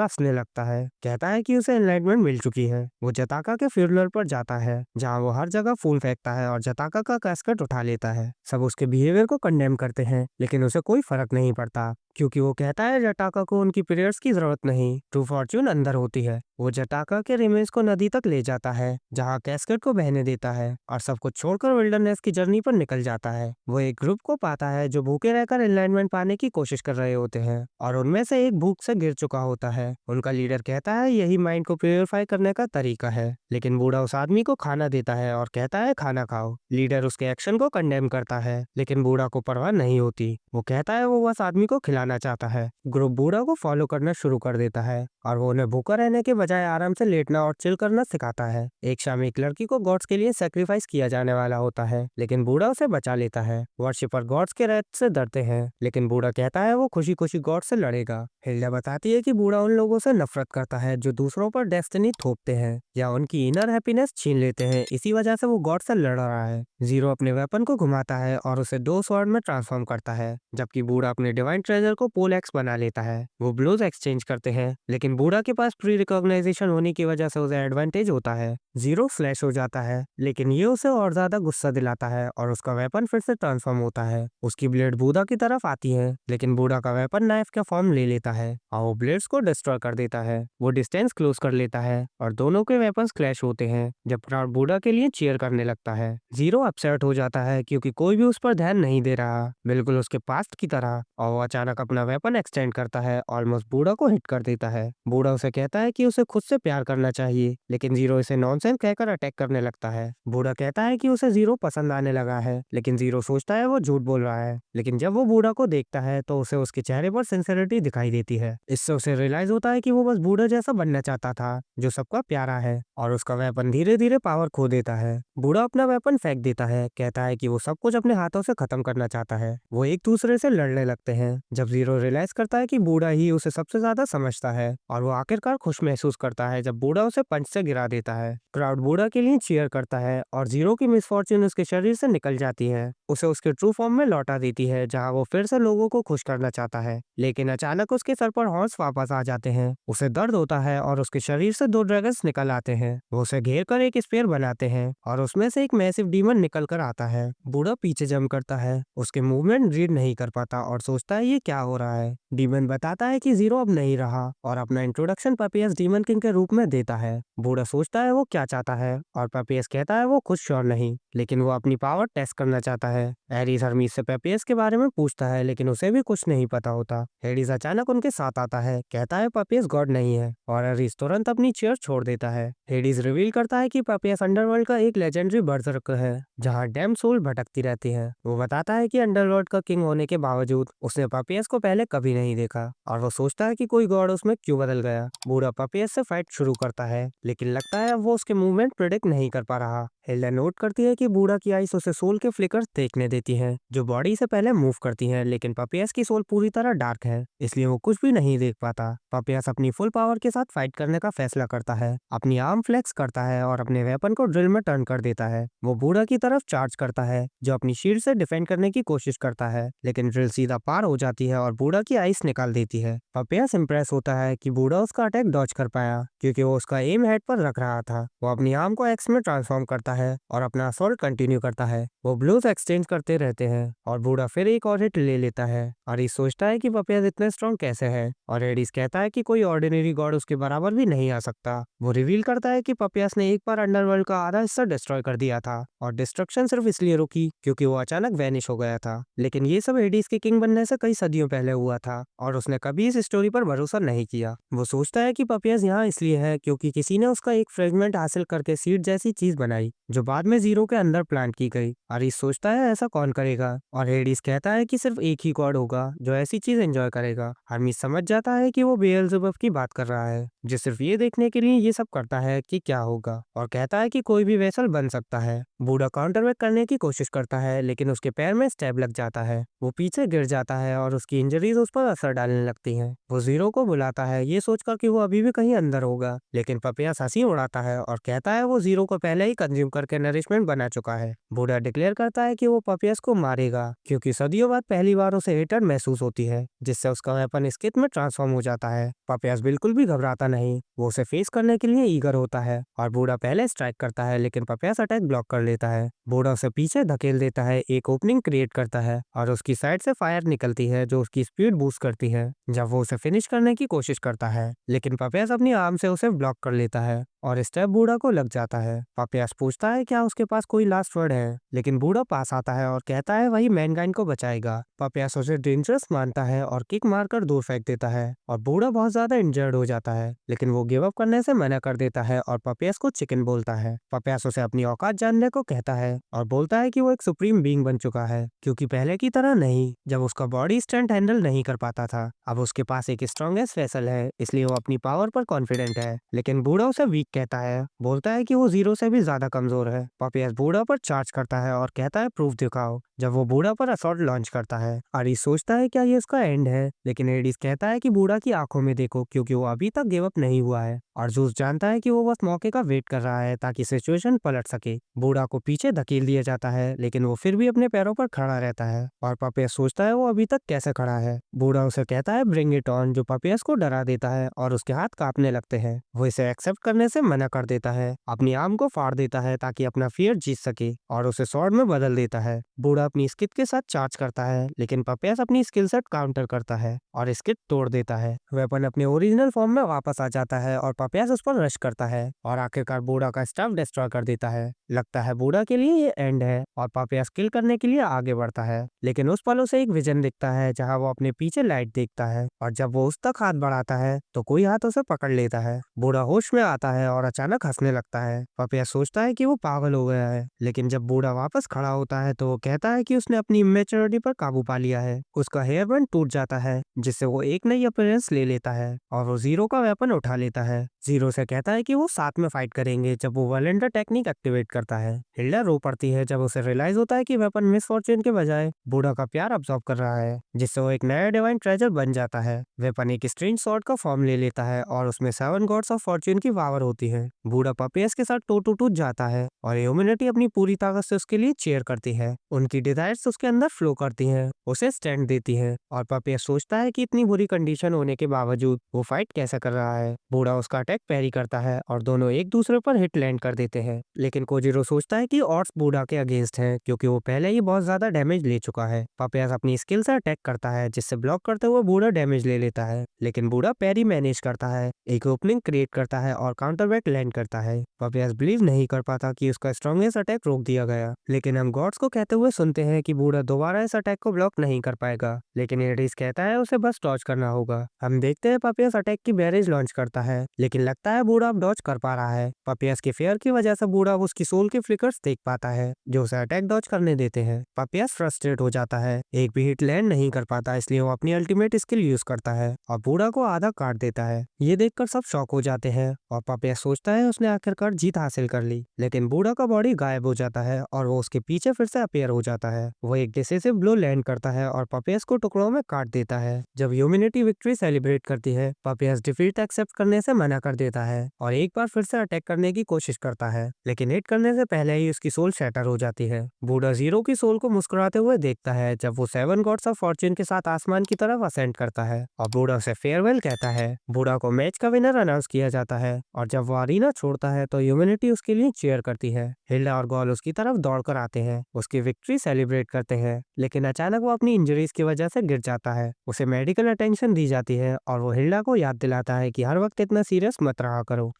हंसने लगता है, कहता है कि उसे एनलाइटमेंट मिल चुकी है। वो जताका के फ्यूनरल पर जाता है जहाँ वो हर जगह फूल फेंकता है और जताका का कैस्केट उठा लेता है। सब उसके बिहेवियर को कंडेम करते हैं, लेकिन उसे कोई फर्क नहीं पड़ता क्योंकि वो कहता है जटाका को उनकी प्रेयर्स की जरूरत नहीं, ट्रू फॉर्च्यून अंदर होती है। वो जटाका के रिमेज को नदी तक ले जाता है जहाँ कैस्केट को बहने देता है और सब कुछ छोड़कर विल्डरनेस की जर्नी पर निकल जाता है। वो एक ग्रुप को पाता है जो भूखे रहकर एनलाइटमेंट पाने की कोशिश कर रहे होते हैं और उनमें से एक भूख से गिर चुका होता है। उनका लीडर कहता है यही माइंड को प्योरीफाई करने का तरीका है, लेकिन बूढ़ा उस आदमी को खाना देता है और कहता है खाना खाओ। लीडर उसके एक्शन को कंडेम करता है, लेकिन बूढ़ा को परवाह नहीं होती। वो कहता है वो बस आदमी को खिलाना चाहता है। ग्रुप बूढ़ा को फॉलो करना शुरू कर देता है और वो उन्हें भूखा रहने के बजाय आराम से लेटना और चिल करना सिखाता है। एक शाम एक लड़की को गॉड्स के लिए सेक्रीफाइस किया जाने वाला होता है, लेकिन बूढ़ा उसे बचा लेता है। वर्शिपर गॉड्स के रैथ से डरते हैं, लेकिन बूढ़ा कहता है वो खुशी खुशी गॉड से लड़ेगा। हिल्डा बताती है कि बूढ़ा उन लोगों से नफरत करता है जो दूसरों पर डेस्टिनी थोपते हैं या उनकी इनर हैप्पीनेस छीन लेते हैं, इसी वजह से वो गॉड से लड़ रहा है। जीरो अपने वेपन को घुमाता है और उसे 2 स्वॉर्ड में ट्रांसफॉर्म करता है, जबकि बूढ़ा अपने डिवाइन ट्रेजर को पोल एक्स बना लेता है। वो ब्लोज एक्सचेंज करते हैं, लेकिन बूढ़ा के पास प्री रिकॉग्नाइजेशन होने की वजह से उसे एडवांटेज होता है। जीरो फ्लैश हो जाता है, लेकिन ये उसे और ज्यादा गुस्सा दिलाता है और उसका वेपन फिर से ट्रांसफॉर्म होता है। उसकी ब्लेड बूढ़ा की तरफ आती है, लेकिन बूढ़ा का वेपन नाइफ का फॉर्म ले लेता है और वो ब्लेड्स को डिस्ट्रॉय कर देता है। वो डिस्टेंस क्लोज कर लेता है और दोनों के वेपन्स क्लैश होते हैं जब क्राउड बूढ़ा के लिए चीयर करने लगता है। जीरो अपसेट हो जाता है क्योंकि कोई भी उस पर ध्यान नहीं दे रहा, बिल्कुल उसके पास्ट की तरह, और वो अचानक अपना वेपन एक्सटेंड करता है, ऑलमोस्ट बूढ़ा को हिट कर देता है। बूढ़ा उसे कहता है कि उसे खुद से प्यार करना चाहिए, लेकिन जीरो इसे नॉनसेंस कहकर अटैक करने लगता है। बूढ़ा कहता है कि उसे जीरो पसंद आने लगा है, लेकिन जीरो सोचता है वो झूठ बोल रहा है। लेकिन जब वो बूढ़ा को देखता है तो उसे उसके चेहरे पर सिंसियरिटी दिखाई देती है। इससे उसे रियलाइज होता है कि वो बस बूढ़ा जैसा बनना चाहता था जो सबका प्यारा है, और उसका वेपन धीरे धीरे पावर खो देता है। बूढ़ा अपना वेपन फेंक देता है, कहता है कि वो सब कुछ अपने हाथों से खत्म करना चाहता है। वो एक दूसरे से लड़ने लगते हैं। जब जीरो रियलाइज करता है कि बूढ़ा ही उसे सबसे ज्यादा समझता है और वो आखिरकार खुश महसूस करता है जब बूढ़ा उसे पंच से गिरा देता है। क्राउड बूढ़ा के लिए चीयर करता है और जीरो की मिसफॉर्च्यून उसके शरीर से निकल जाती है, उसे उसके ट्रू फॉर्म में लौटा देती है जहाँ वो फिर से लोगों को खुश करना चाहता है। लेकिन अचानक उसके सर पर हॉर्स वापस आ जाते हैं, उसे दर्द होता है और उसके शरीर से दो ड्रैगन्स निकल आते हैं। वो उसे घेर कर एक स्पेयर बनाते हैं और उसमें से एक मैसिव डीमन निकल कर आता है। बूढ़ा पीछे जंप करता है, उसके मूवमेंट रीड नहीं कर पाता और सोचता है ये क्या हो रहा है। डीमन बताता है कि जीरो अब नहीं रहा और अपना इंट्रोडक्शन पपियस डीमन किंग के रूप में देता है। बूढ़ा सोचता है वो क्या चाहता है और पपियस कहता है वो कुछ श्योर नहीं, लेकिन वो अपनी पावर टेस्ट करना चाहता है। एरिस हरमीस से पपियस के बारे में पूछता है लेकिन उसे भी कुछ नहीं पता होता। हेडिस अचानक उनके साथ आता है, कहता है पपियस गॉड नहीं है और एरिस तुरंत अपनी चेयर छोड़ देता है। हेडिस रिवील करता है कि पपियस अंडरवर्ल्ड का एक लेजेंडरी बर्जर्कर है जहाँ डैम सोल भटकती रहती है। वो बताता है कि अंडरवर्ल्ड का किंग होने के बावजूद उसने पपियस को पहले कभी नहीं देखा और वो सोचता है कि कोई गॉड उसमें क्यों बदल गया। बूढ़ा पपियस से फाइट शुरू करता है लेकिन लगता है वो उसके मूवमेंट प्रिडिक्ट नहीं कर पा रहा। हिल्डा नोट करती है कि बूढ़ा की आइस उसे सोल के फ्लिकर्स देखने देती है जो बॉडी से पहले मूव करती है, लेकिन पपियस की सोल पूरी तरह डार्क है इसलिए वो कुछ भी नहीं देख पाता। पपियस अपनी फुल पावर के साथ फाइट करने का फैसला करता है, अपनी आर्म फ्लेक्स करता है और अपने वेपन को ड्रिल में टर्न कर देता है। वो बूढ़ा की तरफ चार्ज करता है जो अपनी शील्ड से डिफेंड करने की कोशिश करता है, लेकिन ड्रिल सीधा पार हो जाती है और बूढ़ा की आइस निकाल देती है। पपियस इंप्रेस होता है कि बूढ़ा उसका अटैक डॉज कर पाया क्योंकि वो उसका एम हेड पर रख रहा था। वो अपनी आर्म को एक्स में ट्रांसफॉर्म करता है और अपना असॉल्ट कंटिन्यू करता है। वो ब्लोज एक्सचेंज करते रहते हैं और बूढ़ा फिर एक और हिट ले लेता है। एरिस सोचता है कि पपियस इतने स्ट्रॉन्ग कैसे है और एरिस कहता है कि कोई ऑर्डिनरी गॉड उसके बराबर भी नहीं आ सकता। वो रिवील करता है कि पपियस ने एक बार अंडरवर्ल्ड का आधा हिस्सा डिस्ट्रॉय कर दिया था और डिस्ट्रक्शन सिर्फ इसलिए रुकी क्योंकि वो अचानक वैनिश हो गया था। लेकिन ये सब हेडिस के किंग बनने से कई सदियों पहले हुआ था और उसने कभी इस स्टोरी पर भरोसा नहीं किया। वो सोचता है कि पपियस यहाँ इसलिए है क्योंकि किसी ने उसका एक फ्रेगमेंट हासिल करके सीड जैसी चीज बनाई जो बाद में जीरो के अंदर प्लांट की गई। एरिस सोचता है ऐसा कौन करेगा और हेडिस कहता है कि सिर्फ एक ही गॉड होगा जो ऐसी चीज एंजॉय करेगा। हरमीस समझ जाता है कि वो बेएल्ज़ेबुब की बात कर रहा है जो सिर्फ ये देखने के लिए ये सब करता है कि क्या होगा, और कहता है कि कोई भी वेसल बन सकता है। बूढ़ा काउंटरवेट करने की कोशिश करता है लेकिन उसके पैर में स्टैब लग जाता है। वो पीछे गिर जाता है और उसकी इंजरीज उस पर असर डालने लगती हैं। वो जीरो को बुलाता है ये सोचकर कि वो अभी भी कहीं अंदर होगा, लेकिन पपियस हंसी उड़ाता है और कहता है वो जीरो को पहले ही कंज्यूम करके नरिशमेंट बना चुका है। बूढ़ा डिक्लेयर करता है कि वो पपियस को मारेगा क्योंकि सदियों बाद पहली बार उसे हेटर महसूस होती है जिससे उसका वेपन स्किथ में ट्रांसफॉर्म हो जाता है। पपियस बिल्कुल भी घबराता नहीं, वो उसे फेस करने के लिए ईगर होता है और बूढ़ा पहले स्ट्राइक करता है लेकिन पपियस अटैक ब्लॉक कर लेता है। बूढ़ा उसे पीछे धकेल देता है, एक ओपनिंग क्रिएट करता है और उसकी साइड से फायर निकलती है जो उसकी स्पीड बूस्ट करती है जब वो उसे फिनिश करने की कोशिश करता है, लेकिन पपियस अपनी आर्म से उसे ब्लॉक कर लेता है और स्टेप बूढ़ा को लग जाता है। पपियस पूछता है क्या उसके पास कोई लास्ट वर्ड है, लेकिन बूढ़ा पास आता है और कहता है वही मैनकाइंड को बचाएगा। पपियस उसे डेंजरस मानता है और किक मारकर दूर फेंक देता है और बूढ़ा बहुत ज्यादा इंजर्ड हो जाता है, लेकिन वो गिव अप करने से मना कर देता है और पपियस को चिकन बोलता है। पपियस उसे अपनी औकात जानने को कहता है और बोलता है कि वो एक सुप्रीम बीइंग बन चुका है क्योंकि पहले की तरह नहीं जब उसका बॉडी स्ट्रेंथ हैंडल नहीं कर पाता था। अब उसके पास एक स्ट्रॉन्गेस्ट वेसल है इसलिए वो अपनी पावर पर कॉन्फिडेंट है, लेकिन बूढ़ा उसे वीक कहता है, बोलता है कि वो जीरो से भी ज्यादा कमजोर है। पपियस बूढ़ा पर चार्ज करता है और कहता है प्रूफ दिखाओ जब वो बूढ़ा पर असॉल्ट लॉन्च करता है। एरिस सोचता है क्या ये उसका एंड है, लेकिन एडिस कहता है कि बूढ़ा की आंखों में देखो क्योंकि वो अभी तक गिव अप नहीं हुआ है और जूस जानता है कि वो बस मौके का वेट कर रहा है ताकि सिचुएशन पलट सके। बूढ़ा को पीछे धकेल दिया जाता है लेकिन वो फिर भी अपने पैरों पर खड़ा रहता है और पपियस सोचता है वो अभी तक कैसे खड़ा है। बूढ़ा उसे कहता है ब्रिंग इट ऑन, जो पपियस को डरा देता है और उसके हाथ कांपने लगते हैं। वो इसे एक्सेप्ट करने से मना कर देता है, अपनी आर्म को फाड़ देता है ताकि अपना फियर जीत सके और उसे स्वॉर्ड में बदल देता है। बूढ़ा अपनी स्किट के साथ चार्ज करता है लेकिन पपियस अपनी स्किल सेट काउंटर करता है और स्किट तोड़ देता है। वेपन अपने ओरिजिनल फॉर्म में वापस आ जाता है और पपियस उस पर रश करता है और आखिरकार बूढ़ा का स्टाफ डिस्ट्रॉय कर देता है। लगता है बूढ़ा के लिए ये एंड है और पपियस किल करने के लिए आगे बढ़ता है, लेकिन उस पल उसे एक विजन दिखता है जहाँ वो अपने पीछे लाइट देखता है और जब वो उस तक हाथ बढ़ाता है तो कोई हाथ उसे पकड़ लेता है। बूढ़ा होश में आता है और अचानक हंसने लगता है। पापिया सोचता है कि वो पागल हो गया है, लेकिन जब बूढ़ा वापस खड़ा होता है तो वो कहता है कि उसने अपनी इमेच्योरिटी पर काबू पा लिया है। उसका हेयर बैंड टूट जाता है, जिससे वो एक नई अपीयरेंस ले लेता है और वो जीरो का वेपन उठा लेता है। जीरो से कहता है कि वो साथ में फाइट करेंगे जब वो वैलेंडर टेक्निक एक्टिवेट करता है। हिल्डा रो पड़ती है जब उसे रियलाइज होता है कि वेपन मिस फॉर्च्यून के बजाय बूढ़ा का प्यार अब्सॉर्ब कर रहा है, जिससे वो एक नया डिवाइन ट्रेजर बन जाता है। वेपन एक स्ट्रेंज सॉर्ड का फॉर्म ले लेता है और उसमें 7 गॉड्स ऑफ फॉर्च्यून की पावर होती है। बूढ़ा पपियस के साथ टूट जाता है और ह्यूमैनिटी अपनी पूरी ताकत से उसके लिए चीयर करती है। उनकी डिजायर्स उसके अंदर फ्लो करती हैं, उसे स्टैंड देती है और पपियस सोचता है कि इतनी बुरी कंडीशन होने के बावजूद वो फाइट कैसा कर रहा है। बूढ़ा उसका अटैक पैरी करता है और दोनों एक दूसरे पर हिट लैंड कर देते हैं, लेकिन कोजिरो सोचता है कि ऑड्स बूढ़ा के अगेंस्ट हैं क्योंकि वो पहले ही बहुत ज्यादा डैमेज ले चुका है। पपियस अपनी स्किल से अटैक करता है, जिससे ब्लॉक करते हुए बूढ़ा डैमेज ले लेता है, लेकिन बूढ़ा पैरी मैनेज करता है, एक ओपनिंग क्रिएट करता है और काउंटर बैक लैंड करता है। पपियस बिलीव नहीं कर पाता कि उसका स्ट्रॉन्गेस्ट अटैक रोक दिया गया, लेकिन हम गॉड्स को कहते हुए सुनते हैं कि बूढ़ा दोबारा इस अटैक को ब्लॉक नहीं कर पाएगा, लेकिन एडिस कहता है उसे बस डॉज करना होगा। हम देखते हैं पपियस अटैक की बैरेज लॉन्च करता है, लेकिन लगता है बूढ़ा अब डॉज कर पा रहा है। पपियस के फेयर की वजह से बूढ़ा उसकी सोल के फ्लिकर्स देख पाता है जो उसे अटैक डॉज करने देते हैं। पपियस फ्रस्ट्रेट हो जाता है, एक भी हिट लैंड नहीं कर पाता, इसलिए वो अपनी अल्टीमेट स्किल यूज करता है और बूढ़ा को आधा काट देता है। ये देखकर सब शॉक हो जाते हैं और पपियस सोचता है उसने आखिरकार जीत हासिल कर ली, लेकिन बूढ़ा का बॉडी गायब हो जाता है और वो उसके पीछे फिर से अपीयर हो जाता है। वो एक डिसिसिव ब्लो लैंड करता है और पपियस को टुकड़ों में काट देता है। जब ह्यूमैनिटी विक्ट्री सेलिब्रेट करती है, पपियस डिफीट एक्सेप्ट करने से मना कर देता है और एक बार फिर से अटैक करने की कोशिश करता है, लेकिन हिट करने से पहले ही उसकी सोल शैटर हो जाती है। बूढ़ा जीरो की सोल को मुस्कुराते हुए देखता है जब वो 7 गॉड्स ऑफ फॉर्च्यून के साथ आसमान की तरफ असेंड करता है और बूढ़ा उसे फेयरवेल कहता है। बूढ़ा को मैच का विनर अनाउंस किया जाता है और जब वो अरीना छोड़ता है तो ह्यूमैनिटी उसके लिए चीयर करती है। हिल्डा और गॉल उसकी तरफ दौड़कर आते हैं, उसकी विक्ट्री सेलिब्रेट करते हैं, लेकिन अचानक वो अपनी इंजरीज की वजह से गिर जाता है। उसे मेडिकल अटेंशन दी जाती है और वो हिल्डा को याद दिलाता है कि हर वक्त इतना सीरियस मत रहा करो।